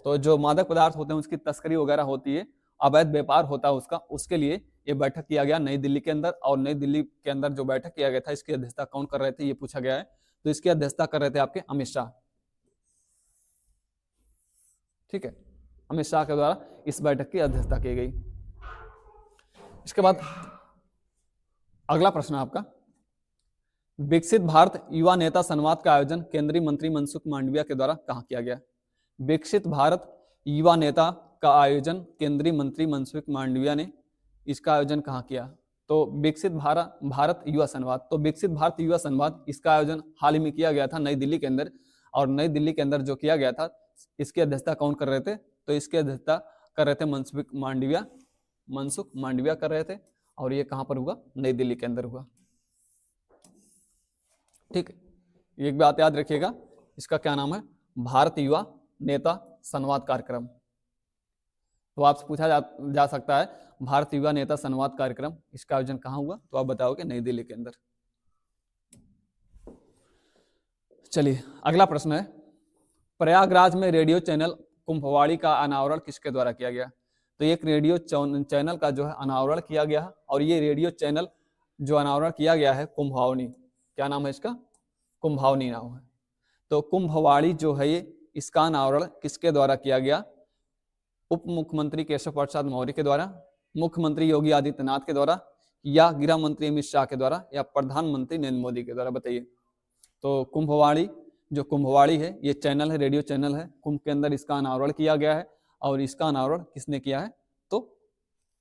तो जो मादक पदार्थ होते हैं उसकी तस्करी वगैरह होती है, अवैध व्यापार होता है उसका, उसके लिए ये बैठक किया गया नई दिल्ली के अंदर। और नई दिल्ली के अंदर जो बैठक किया गया था, इसकी अध्यक्षता कौन कर रहे थे, ये पूछा गया है। तो इसकी अध्यक्षता कर रहे थे आपके अमित शाह। ठीक है, अमित शाह के द्वारा इस बैठक की अध्यक्षता की गई। इसके बाद अगला प्रश्न आपका, विकसित भारत युवा नेता संवाद का आयोजन केंद्रीय मंत्री मनसुख मांडविया के द्वारा कहां किया गया? विकसित भारत युवा नेता का आयोजन केंद्रीय मंत्री मनसुख मांडविया ने इसका आयोजन कहां किया? तो विकसित भारत युवा संवाद, तो विकसित भारत युवा संवाद, इसका आयोजन हाल ही में किया गया था नई दिल्ली के अंदर। और नई दिल्ली के अंदर जो किया गया था, इसकी अध्यक्षता कौन कर रहे थे? तो इसकी अध्यक्षता कर रहे थे मनसुख मांडविया कर रहे थे। और ये कहां पर हुआ? नई दिल्ली के अंदर हुआ। ठीक है, एक बात याद रखिएगा, इसका क्या नाम है? भारत युवा नेता संवाद कार्यक्रम। तो आपसे पूछा जा सकता है भारत युवा नेता संवाद कार्यक्रम, इसका आयोजन कहां हुआ? तो आप बताओगे नई दिल्ली के अंदर। चलिए अगला प्रश्न है, प्रयागराज में रेडियो चैनल कुंभवाणी का अनावरण किसके द्वारा किया गया? तो एक रेडियो चैनल का जो है अनावरण किया गया है। और ये रेडियो चैनल जो अनावरण किया गया है कुंभवाणी, क्या नाम है इसका? कुंभवाणी नाम है। तो कुंभवाणी जो है ये, इसका अनावरण किसके द्वारा किया गया? उप मुख्यमंत्री केशव प्रसाद मौर्य के द्वारा, मुख्यमंत्री योगी आदित्यनाथ के द्वारा, या गृह मंत्री अमित शाह के द्वारा, या प्रधानमंत्री नरेंद्र मोदी के द्वारा? बताइए। तो कुंभवाणी, जो कुंभवाणी है, ये चैनल है, रेडियो चैनल है, कुंभ के अंदर इसका अनावरण किया गया है। और इसका अनावरण किसने किया है? तो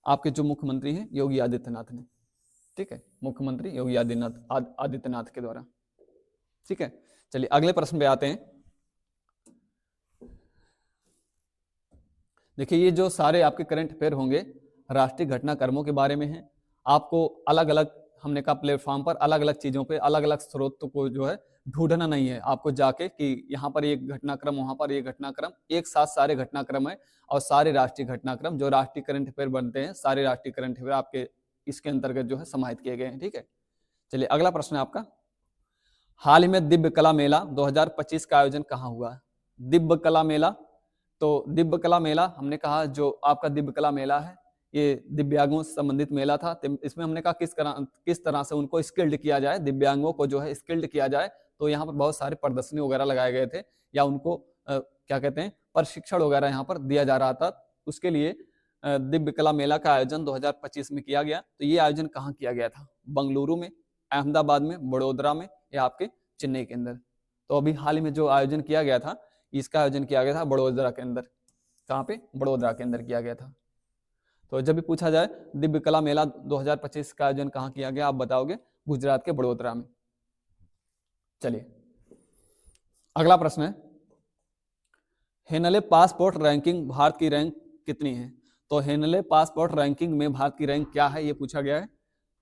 आपके जो मुख्यमंत्री हैं योगी आदित्यनाथ ने। ठीक है, मुख्यमंत्री योगी आदित्यनाथ के द्वारा। ठीक है, चलिए अगले प्रश्न पे आते हैं। देखिए, ये जो सारे आपके करंट अफेयर होंगे राष्ट्रीय घटनाक्रमों के बारे में हैं। आपको अलग अलग, हमने कहा प्लेटफॉर्म पर अलग अलग चीजों पे अलग अलग स्रोत को जो है ढूंढना नहीं है आपको जाके कि यहाँ पर एक घटनाक्रम, वहां पर एक घटनाक्रम, एक साथ सारे घटनाक्रम है। और सारे राष्ट्रीय घटनाक्रम जो राष्ट्रीय करंट अफेयर बनते हैं, सारे राष्ट्रीय करंट अफेयर आपके इसके अंतर्गत जो है समाहित किए गए हैं। ठीक है, चलिए अगला प्रश्न है आपका, हाल ही में दिव्य कला मेला 2025 का आयोजन कहाँ हुआ? दिव्य कला मेला, तो दिव्य कला मेला हमने कहा जो आपका दिव्य कला मेला है, ये दिव्यांगों से संबंधित मेला था। इसमें हमने कहा किस तरह से उनको स्किल्ड किया जाए, दिव्यांगों को जो है स्किल्ड किया जाए। तो यहाँ पर बहुत सारे प्रदर्शनी वगैरह लगाए गए थे, या उनको क्या कहते हैं, प्रशिक्षण वगैरह यहाँ पर दिया जा रहा था। उसके लिए दिव्य कला मेला का आयोजन 2025 में किया गया। तो ये आयोजन कहाँ किया गया था? बंगलुरु में, अहमदाबाद में, बड़ोदरा में या आपके चेन्नई के अंदर? तो अभी हाल ही में जो आयोजन किया गया था, इसका आयोजन किया गया था बड़ोदरा के अंदर। कहाँ पे? बड़ोदरा के अंदर किया गया था। तो जब भी पूछा जाए दिव्य कला मेला 2025 का आयोजन कहाँ किया गया, आप बताओगे गुजरात के बड़ोदरा में। चलिए अगला प्रश्न है, हेनले पासपोर्ट रैंकिंग भारत की रैंक कितनी है? तो हेनले पासपोर्ट रैंकिंग में भारत की रैंक क्या है, ये पूछा गया है।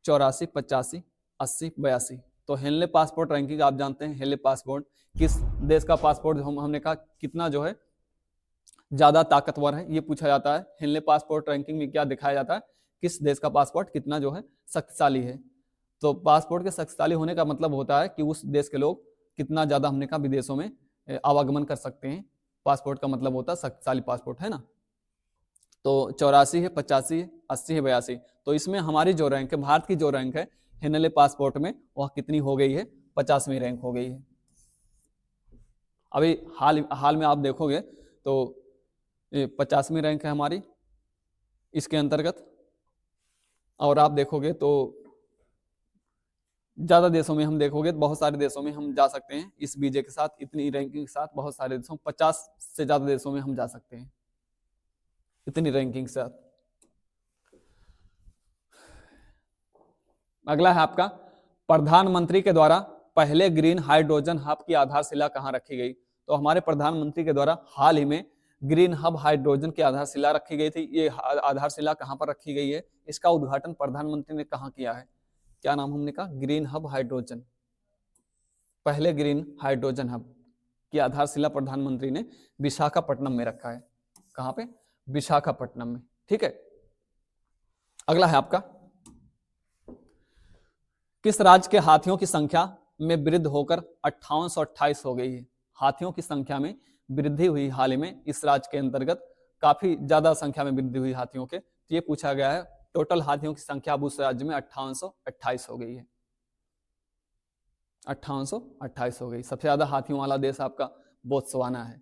84, 85, 80, 82। तो हेनले पासपोर्ट रैंकिंग आप जानते हैं, हेनले पासपोर्ट किस देश का पासपोर्ट हमने कहा कितना जो है ज्यादा ताकतवर है, ये पूछा जाता है। हेनले पासपोर्ट रैंकिंग में क्या दिखाया जाता है, किस देश का पासपोर्ट कितना जो है शक्तिशाली है। तो पासपोर्ट के शक्तिशाली होने का मतलब होता है कि उस देश के लोग कितना ज्यादा हमने कहा विदेशों में आवागमन कर सकते हैं। पासपोर्ट का मतलब होता है शक्तिशाली पासपोर्ट, है ना। तो 84 है, 85 है, 80 है, 82। तो इसमें हमारी जो रैंक है, भारत की जो रैंक है हेनले पासपोर्ट में, वह कितनी हो गई है? 50वीं रैंक हो गई है। अभी हाल में आप देखोगे तो 50वीं रैंक है हमारी इसके अंतर्गत। और आप देखोगे तो ज्यादा देशों में हम देखोगे, बहुत सारे देशों में हम जा सकते हैं इस बीजे के साथ, इतनी रैंकिंग के साथ। बहुत सारे देशों, 50 से ज्यादा देशों में हम जा सकते हैं इतनी रैंकिंग के साथ। अगला है आपका, प्रधानमंत्री के द्वारा पहले ग्रीन हाइड्रोजन हब की आधारशिला कहां रखी गई? तो हमारे प्रधानमंत्री के द्वारा हाल ही में ग्रीन हब हाइड्रोजन की आधारशिला रखी गई थी। ये आधारशिला कहां पर रखी गई है, इसका उद्घाटन प्रधानमंत्री ने कहां किया है? क्या नाम हमने कहा? Green hub hydrogen. पहले ग्रीन हाइड्रोजन हब की आधारशिला प्रधानमंत्री ने विशाखापट्टनम में रखा है। कहां पे? विशाखापट्टनम में। ठीक है। अगला है आपका, किस राज्य के हाथियों की संख्या में वृद्धि होकर 5828 हो गई है? हाथियों की संख्या में वृद्धि हुई हाल ही में इस राज्य के अंतर्गत, काफी ज्यादा संख्या में वृद्धि हुई हाथियों के। तो ये पूछा गया है, टोटल हाथियों की संख्या अब उस राज्य में 5828 हो गई है। 5828 हो गई। सबसे ज्यादा हाथियों वाला देश आपका बोत्सवाना है।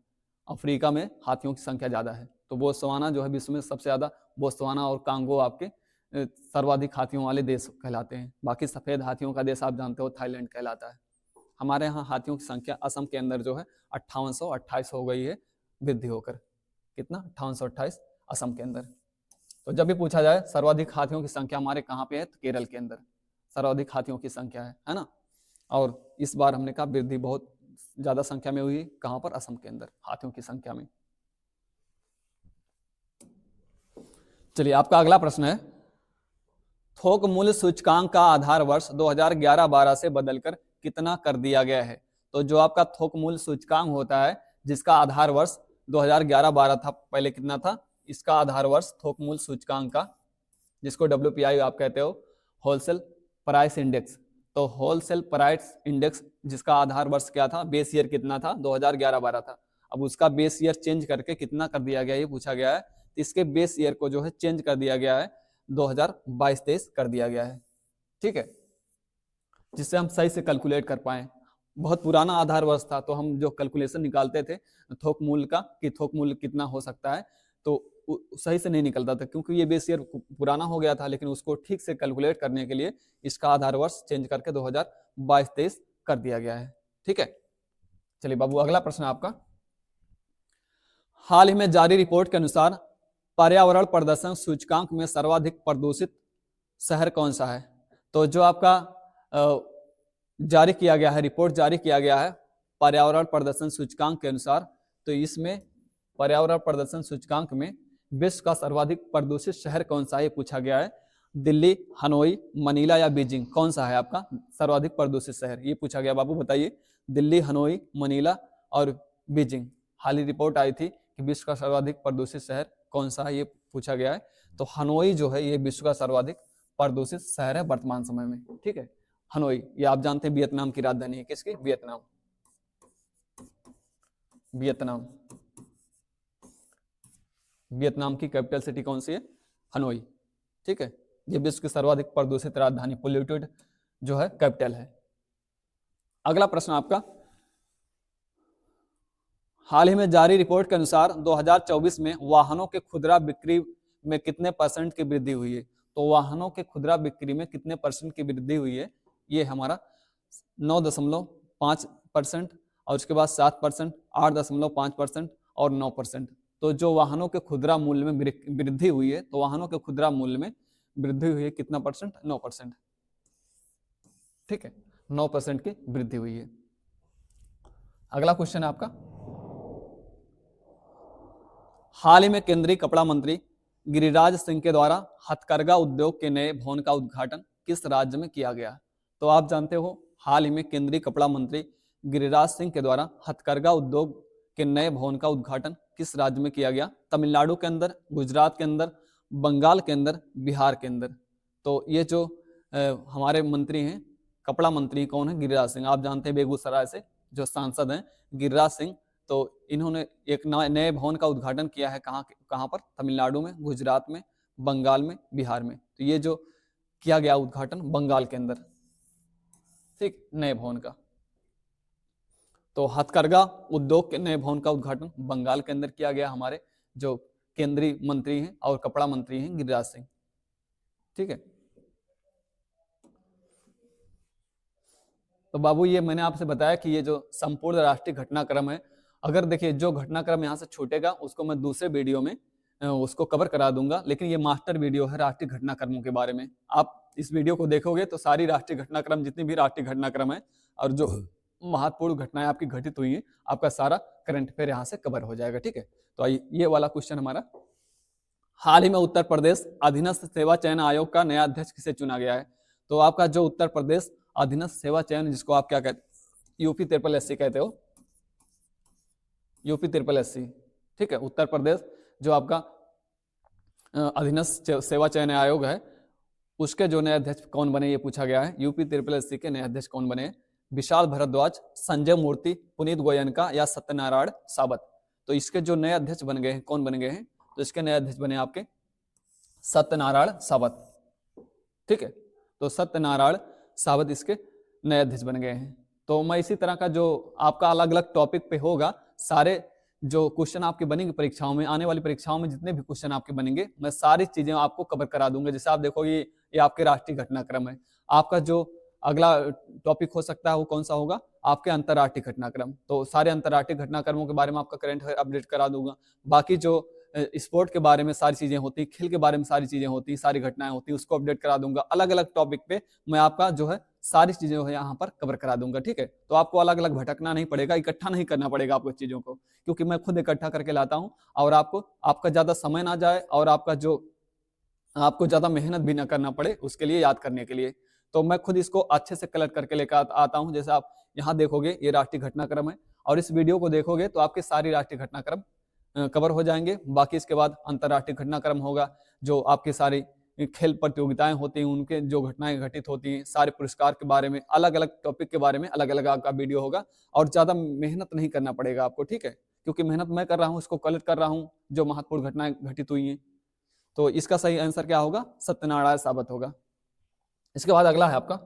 अफ्रीका में हाथियों की संख्या ज्यादा है, तो बोत्सवाना जो है विश्व में सबसे ज्यादा, बोत्सवाना और कांगो आपके सर्वाधिक हाथियों वाले देश कहलाते हैं। बाकी सफेद हाथियों का देश आप जानते हो थाईलैंड कहलाता है। हमारे यहाँ हाथियों की संख्या असम के अंदर जो है 5828 हो गई है वृद्धि होकर। कितना? 5828 असम के अंदर। तो जब भी पूछा जाए सर्वाधिक हाथियों की संख्या हमारे कहाँ पे है, तो केरल के अंदर सर्वाधिक हाथियों की संख्या है ना। और इस बार हमने कहा वृद्धि बहुत ज्यादा संख्या में हुई, कहां पर? असम के अंदर हाथियों की संख्या में। चलिए आपका अगला प्रश्न है, थोक मूल्य सूचकांक का आधार वर्ष 2011-12 से बदलकर कितना कर दिया गया है? तो जो आपका थोक मूल्य सूचकांक होता है जिसका आधार वर्ष 2011-12 था, पहले कितना था? इसका आधार वर्ष थोक मूल्य सूचकांक का, जिसको WPI आप कहते हो, होलसेल प्राइस इंडेक्स। तो होलसेल प्राइस इंडेक्स जिसका आधार वर्ष क्या था, बेस ईयर कितना था? 2011-12 था। अब उसका बेस ईयर चेंज करके कितना कर दिया गया, ये पूछा गया है। इसके बेस ईयर को जो है चेंज कर दिया गया है, 2022-23 कर दिया गया है। ठीक है, जिससे हम सही से कैलकुलेट कर पाए। बहुत पुराना आधार वर्ष था, तो हम जो कैलकुलेशन निकालते थे थोक मूल्य का कि थोक मूल्य कितना हो सकता है, तो सही से नहीं निकलता था क्योंकि ये बेस ईयर पुराना हो गया था। लेकिन उसको ठीक से कैलकुलेट करने के लिए इसका आधार वर्ष चेंज करके 2022-23 कर दिया गया है। ठीक है। चलिए बाबू अगला प्रश्न आपका, हाल ही में जारी रिपोर्ट के अनुसार पर्यावरण प्रदर्शन सूचकांक में सर्वाधिक प्रदूषित शहर कौन सा है? तो जो आपका जारी किया गया है, रिपोर्ट जारी किया गया है पर्यावरण प्रदर्शन सूचकांक के अनुसार, तो इसमें पर्यावरण प्रदर्शन सूचकांक में विश्व का सर्वाधिक प्रदूषित शहर कौन सा है पूछा गया है। दिल्ली, हनोई, मनीला या बीजिंग, कौन सा है आपका सर्वाधिक प्रदूषित शहर, ये पूछा गया। बाबू बताइए, दिल्ली, हनोई, मनीला और बीजिंग। हाल ही रिपोर्ट आई थी कि विश्व का सर्वाधिक प्रदूषित शहर कौन सा है, ये पूछा गया है। तो हनोई जो है ये विश्व का सर्वाधिक प्रदूषित शहर है वर्तमान समय में। ठीक है, हनोई, ये आप जानते हैं वियतनाम की राजधानी है। किसकी? वियतनाम। वियतनाम, वियतनाम की कैपिटल सिटी कौन सी है? हनोई। ठीक है, ये विश्व की सर्वाधिक प्रदूषित राजधानी, पोल्यूटेड जो है कैपिटल है। अगला प्रश्न आपका, हाल ही में जारी रिपोर्ट के अनुसार 2024 में वाहनों के खुदरा बिक्री में कितने % की वृद्धि हुई है? तो वाहनों के खुदरा बिक्री में कितने % की वृद्धि हुई है? ये हमारा 9.5% और उसके बाद 7%, 8.5% और 9%। तो जो वाहनों के खुदरा मूल्य में वृद्धि हुई है, तो वाहनों के खुदरा मूल्य में वृद्धि हुई है कितना %? 9%। ठीक है, 9% की वृद्धि हुई है। अगला क्वेश्चन है आपका, हाल ही में केंद्रीय कपड़ा मंत्री गिरिराज सिंह के द्वारा हथकरघा उद्योग के नए भवन का उद्घाटन किस राज्य में किया गया? तो आप जानते हो, हाल ही में केंद्रीय कपड़ा मंत्री गिरिराज सिंह के द्वारा हथकरघा उद्योग के नए भवन का उद्घाटन किस राज्य में किया गया? तमिलनाडु के अंदर, गुजरात के अंदर, बंगाल के अंदर, बिहार के अंदर। तो ये जो हमारे मंत्री हैं, कपड़ा मंत्री कौन है? गिरिराज सिंह। आप जानते हैं बेगूसराय से जो सांसद हैं गिरिराज सिंह, तो इन्होंने एक नए भवन का उद्घाटन किया है। कहाँ पर? तमिलनाडु में, गुजरात में, बंगाल में, बिहार में। तो ये जो किया गया उद्घाटन बंगाल के अंदर, ठीक, नए भवन का। तो हथकरघा उद्योग के नए भवन का उद्घाटन बंगाल के अंदर किया गया, हमारे जो केंद्रीय मंत्री हैं और कपड़ा मंत्री हैं गिरिराज सिंह। ठीक है, तो बाबू ये मैंने आपसे बताया कि ये जो संपूर्ण राष्ट्रीय घटनाक्रम है, अगर देखिए जो घटनाक्रम यहाँ से छूटेगा उसको मैं दूसरे वीडियो में उसको कवर करा दूंगा, लेकिन ये मास्टर वीडियो है राष्ट्रीय घटनाक्रमों के बारे में। आप इस वीडियो को देखोगे तो सारी राष्ट्रीय घटनाक्रम, जितनी भी राष्ट्रीय घटनाक्रम है और जो महत्वपूर्ण घटनाएं आपकी घटित हुई है, आपका सारा करंट अफेयर यहाँ से कवर हो जाएगा। ठीक है, तो ये वाला क्वेश्चन हमारा, हाल ही में उत्तर प्रदेश अधीनस्थ सेवा चयन आयोग का नया अध्यक्ष किसे चुना गया है? तो आपका जो उत्तर प्रदेश अधीनस्थ सेवा चयन, जिसको आप क्या कहते, यूपी SSS कहते हो, यूपी SSS। ठीक है, उत्तर प्रदेश जो आपका अधीनस्थ सेवा चयन आयोग है, उसके जो नए अध्यक्ष कौन बने, ये पूछा गया है। यूपी SSS के नए अध्यक्ष कौन बने? विशाल भारद्वाज, संजय मूर्ति, पुनीत गोयनका या सत्यनारायण सावत। तो इसके जो नए अध्यक्ष बन गए हैं, कौन बन गए हैं? तो इसके नए अध्यक्ष बने आपके सत्यनारायण सावत। ठीक है, तो सत्यनारायण सावत इसके नए अध्यक्ष बन गए हैं। तो मैं इसी तरह का जो आपका अलग अलग टॉपिक पे होगा, सारे जो क्वेश्चन आपके बनेंगे परीक्षाओं में, आने वाली परीक्षाओं में जितने भी क्वेश्चन आपके बनेंगे, मैं सारी चीजें आपको कवर करा दूंगा। जैसे आप देखो ये आपके राष्ट्रीय घटनाक्रम है। आपका जो अगला टॉपिक हो सकता है वो कौन सा होगा? आपके अंतर्राष्ट्रीय घटनाक्रम। तो सारे अंतर्राष्ट्रीय घटनाक्रमों के बारे में आपका करंट अपडेट करा दूंगा। बाकी जो स्पोर्ट के बारे में सारी चीजें होती, खेल के बारे में सारी चीजें होती, सारी घटनाएं होती, उसको अपडेट करा दूंगा। अलग अलग टॉपिक पे मैं आपका जो है सारी चीजें जो है यहाँ पर कवर करा दूंगा। ठीक है, तो आपको अलग अलग भटकना नहीं पड़ेगा, इकट्ठा नहीं करना पड़ेगा आपको चीजों को, क्योंकि मैं खुद इकट्ठा करके लाता हूँ और आपका ज्यादा समय ना जाए और आपको ज्यादा मेहनत भी ना करना पड़े उसके लिए, याद करने के लिए। तो मैं खुद इसको अच्छे से कलेक्ट करके लेकर आता हूँ। जैसे आप यहाँ देखोगे ये राष्ट्रीय घटनाक्रम है, और इस वीडियो को देखोगे तो आपके सारी राष्ट्रीय घटनाक्रम कवर हो जाएंगे। बाकी इसके बाद अंतर्राष्ट्रीय घटनाक्रम होगा, जो आपकी सारी खेल प्रतियोगिताएं होती हैं, उनके जो घटनाएं घटित होती हैं, सारे पुरस्कार के बारे में, अलग अलग टॉपिक के बारे में अलग अलग आपका वीडियो होगा। और ज्यादा मेहनत नहीं करना पड़ेगा आपको। ठीक है, क्योंकि मेहनत मैं कर रहा हूँ, इसको कलेक्ट कर रहा हूँ जो महत्वपूर्ण घटनाएं घटित हुई हैं। तो इसका सही आंसर क्या होगा? सत्यनारायण सावत होगा। इसके बाद अगला है आपका,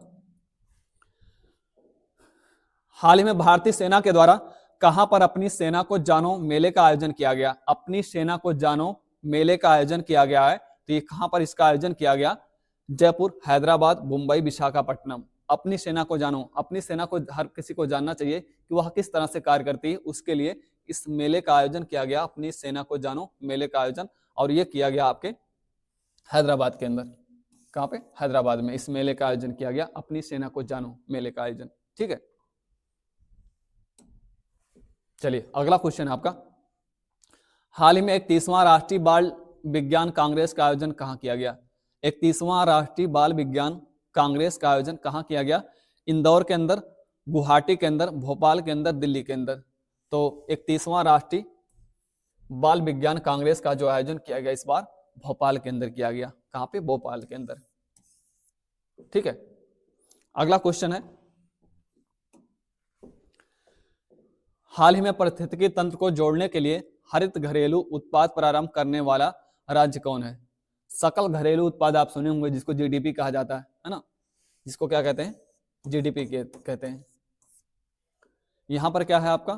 हाल ही में भारतीय सेना के द्वारा कहां पर अपनी सेना को जानो मेले का आयोजन किया गया? अपनी सेना को जानो मेले का आयोजन किया गया है। तो ये कहां पर इसका आयोजन किया गया? जयपुर, हैदराबाद, मुंबई, विशाखापट्टनम। अपनी सेना को जानो, अपनी सेना को हर किसी को जानना चाहिए कि वह किस तरह से कार्य करती है, उसके लिए इस मेले का आयोजन किया गया। अपनी सेना को जानो मेले का आयोजन, और ये किया गया आपके हैदराबाद के अंदर। कहां पे? हैदराबाद में इस मेले का आयोजन किया गया, अपनी सेना को जानो मेले का आयोजन। ठीक है, चलिए अगला क्वेश्चन है आपका, हाल ही में 31वां राष्ट्रीय बाल विज्ञान कांग्रेस का आयोजन कहां किया गया? 31वां राष्ट्रीय बाल विज्ञान कांग्रेस का आयोजन कहां किया गया? इंदौर के अंदर, गुवाहाटी के अंदर, भोपाल के अंदर, दिल्ली के अंदर। तो 31वां राष्ट्रीय बाल विज्ञान कांग्रेस का जो आयोजन किया गया इस बार भोपाल के अंदर किया गया। कहां पे? भोपाल के अंदर। ठीक है, अगला क्वेश्चन है, हाल ही में पारिस्थितिकी तंत्र को जोड़ने के लिए हरित घरेलू उत्पाद प्रारंभ करने वाला राज्य कौन है? सकल घरेलू उत्पाद आप सुने होंगे, जिसको जीडीपी कहा जाता है ना, जिसको क्या कहते हैं? जीडीपी कहते हैं। यहां पर क्या है आपका?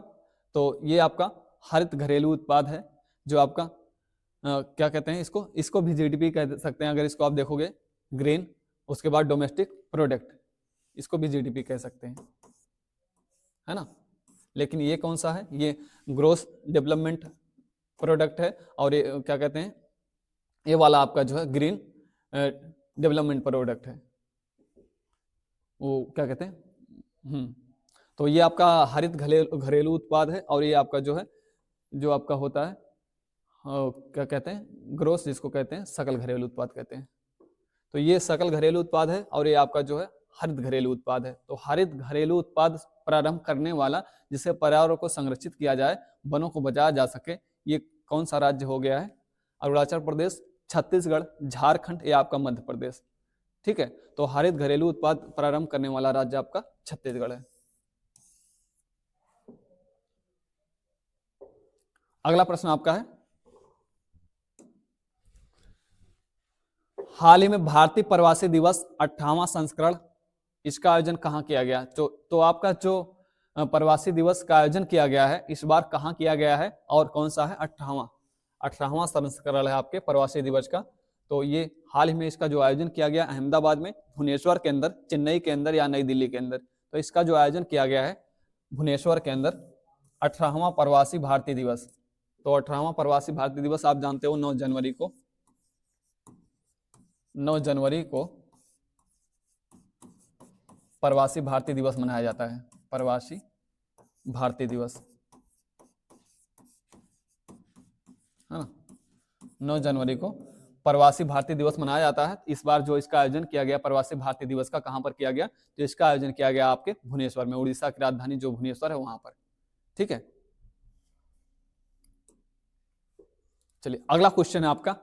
तो ये आपका हरित घरेलू उत्पाद है, जो आपका क्या कहते हैं इसको भी जीडीपी कह सकते हैं अगर इसको आप देखोगे, ग्रीन, उसके बाद डोमेस्टिक प्रोडक्ट, इसको भी जीडीपी कह सकते हैं, है ना। लेकिन ये कौन सा है, ये ग्रोस डेवलपमेंट प्रोडक्ट है, और ये क्या कहते हैं, ये वाला आपका जो है ग्रीन डेवलपमेंट प्रोडक्ट है, वो क्या कहते हैं। तो ये आपका हरित घरेलू उत्पाद है, और ये आपका जो है, जो आपका होता है क्या कहते हैं, ग्रोस, जिसको कहते हैं सकल घरेलू उत्पाद कहते हैं। तो ये सकल घरेलू उत्पाद है, और ये आपका जो है हरित घरेलू उत्पाद है। तो हरित घरेलू उत्पाद प्रारंभ करने वाला, जिससे पर्यावरण को संरक्षित किया जाए, वनों को बचाया जा सके, ये कौन सा राज्य हो गया है, अरुणाचल प्रदेश, छत्तीसगढ़, झारखंड या आपका मध्य प्रदेश। ठीक है, तो हरित घरेलू उत्पाद प्रारंभ करने वाला राज्य आपका छत्तीसगढ़ है। अगला प्रश्न आपका है, हाल ही में भारतीय प्रवासी दिवस 58वां संस्करण, इसका आयोजन कहाँ किया गया। तो आपका जो प्रवासी दिवस का आयोजन किया गया है, इस बार कहाँ किया गया है और कौन सा है, 58वां संस्करण है आपके प्रवासी दिवस का। तो ये हाल ही में इसका जो आयोजन किया गया अहमदाबाद में, भुवनेश्वर के अंदर, चेन्नई के अंदर या नई दिल्ली के अंदर। तो इसका जो आयोजन किया गया है भुवनेश्वर के अंदर, 18वां प्रवासी भारतीय दिवस। तो 18वां प्रवासी भारतीय दिवस आप जानते हो 9 जनवरी को प्रवासी भारतीय दिवस मनाया जाता है, प्रवासी भारतीय दिवस, है ना। 9 जनवरी को प्रवासी भारतीय दिवस मनाया जाता है। इस बार जो इसका आयोजन किया गया प्रवासी भारतीय दिवस का, कहां पर किया गया, तो इसका आयोजन किया गया आपके भुवनेश्वर में, उड़ीसा की राजधानी जो भुवनेश्वर है वहां पर। ठीक है, चलिए अगला क्वेश्चन है आपका,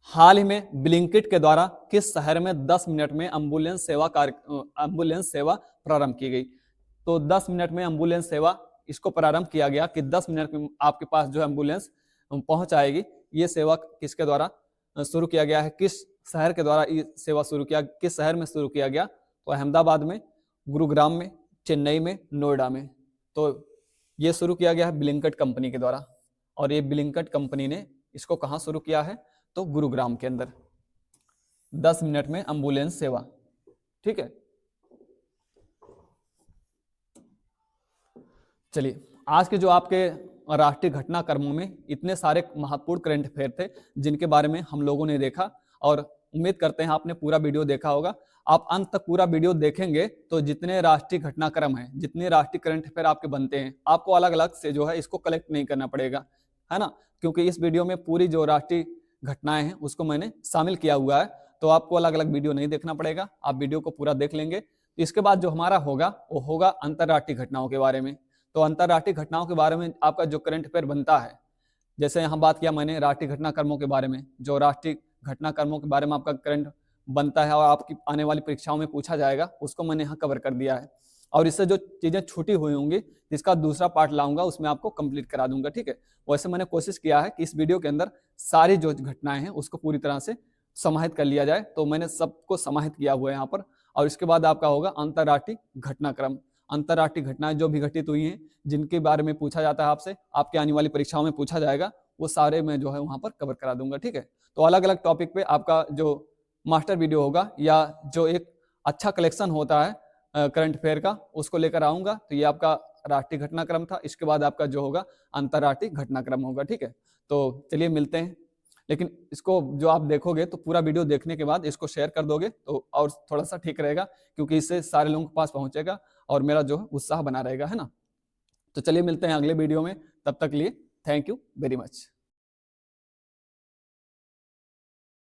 हाल ही में ब्लिंकिट के द्वारा किस शहर में 10 मिनट में एम्बुलेंस सेवा प्रारंभ की गई। तो 10 मिनट में एम्बुलेंस सेवा इसको प्रारंभ किया गया कि 10 मिनट में आपके पास जो एम्बुलेंस पहुंच आएगी। ये सेवा किसके द्वारा शुरू किया गया है, किस शहर के द्वारा ये सेवा शुरू किया, किस शहर में शुरू किया गया, तो अहमदाबाद में, गुरुग्राम में, चेन्नई में, नोएडा में। तो ये शुरू किया गया है ब्लिंकिट कंपनी के द्वारा, और ये ब्लिंकिट कंपनी ने इसको कहाँ शुरू किया है, तो गुरुग्राम के अंदर, 10 मिनट में एम्बुलेंस सेवा। ठीक है, चलिए आज के जो आपके राष्ट्रीय घटनाक्रमों में इतने सारे महत्वपूर्ण करंट अफेयर थे जिनके बारे में हम लोगों ने देखा, और उम्मीद करते हैं आपने पूरा वीडियो देखा होगा। आप अंत तक पूरा वीडियो देखेंगे तो जितने राष्ट्रीय घटनाक्रम हैं, जितने राष्ट्रीय करंट अफेयर आपके बनते हैं, आपको अलग अलग से जो है इसको कलेक्ट नहीं करना पड़ेगा, है ना, क्योंकि इस वीडियो में पूरी जो राष्ट्रीय घटनाएं हैं उसको मैंने शामिल किया हुआ है। तो आपको अलग अलग वीडियो नहीं देखना पड़ेगा, आप वीडियो को पूरा देख लेंगे। तो इसके बाद जो हमारा होगा वो होगा अंतरराष्ट्रीय घटनाओं के बारे में। तो अंतरराष्ट्रीय घटनाओं के बारे में आपका जो करंट अफेयर बनता है, जैसे यहाँ बात किया मैंने राष्ट्रीय घटनाक्रमों के बारे में, जो राष्ट्रीय घटनाक्रमों के बारे में आपका करंट बनता है और आपकी आने वाली परीक्षाओं में पूछा जाएगा, उसको मैंने यहाँ कवर कर दिया है। और इससे जो चीजें छूटी हुई होंगी, जिसका दूसरा पार्ट लाऊंगा, उसमें आपको कंप्लीट करा दूंगा। ठीक है, वैसे मैंने कोशिश किया है कि इस वीडियो के अंदर सारी जो घटनाएं हैं उसको पूरी तरह से समाहित कर लिया जाए, तो मैंने सबको समाहित किया हुआ है यहाँ पर। और इसके बाद आपका होगा अंतरराष्ट्रीय घटनाक्रम, अंतरराष्ट्रीय घटनाएं जो भी घटित हुई हैं, जिनके बारे में पूछा जाता है आपसे, आपके आने वाली परीक्षाओं में पूछा जाएगा, वो सारे मैं जो है वहां पर कवर करा दूंगा। ठीक है, तो अलग अलग टॉपिक पे आपका जो मास्टर वीडियो होगा या जो एक अच्छा कलेक्शन होता है करंट अफेयर का, उसको लेकर आऊंगा। तो ये आपका राष्ट्रीय घटनाक्रम था, इसके बाद आपका जो होगा अंतरराष्ट्रीय घटनाक्रम होगा। ठीक है, तो चलिए मिलते हैं। लेकिन इसको जो आप देखोगे तो पूरा वीडियो देखने के बाद इसको शेयर कर दोगे तो और थोड़ा सा ठीक रहेगा, क्योंकि इससे सारे लोगों के पास पहुंचेगा और मेरा जो है उत्साह बना रहेगा, है ना। तो चलिए मिलते हैं अगले वीडियो में, तब तक लिए थैंक यू वेरी मच।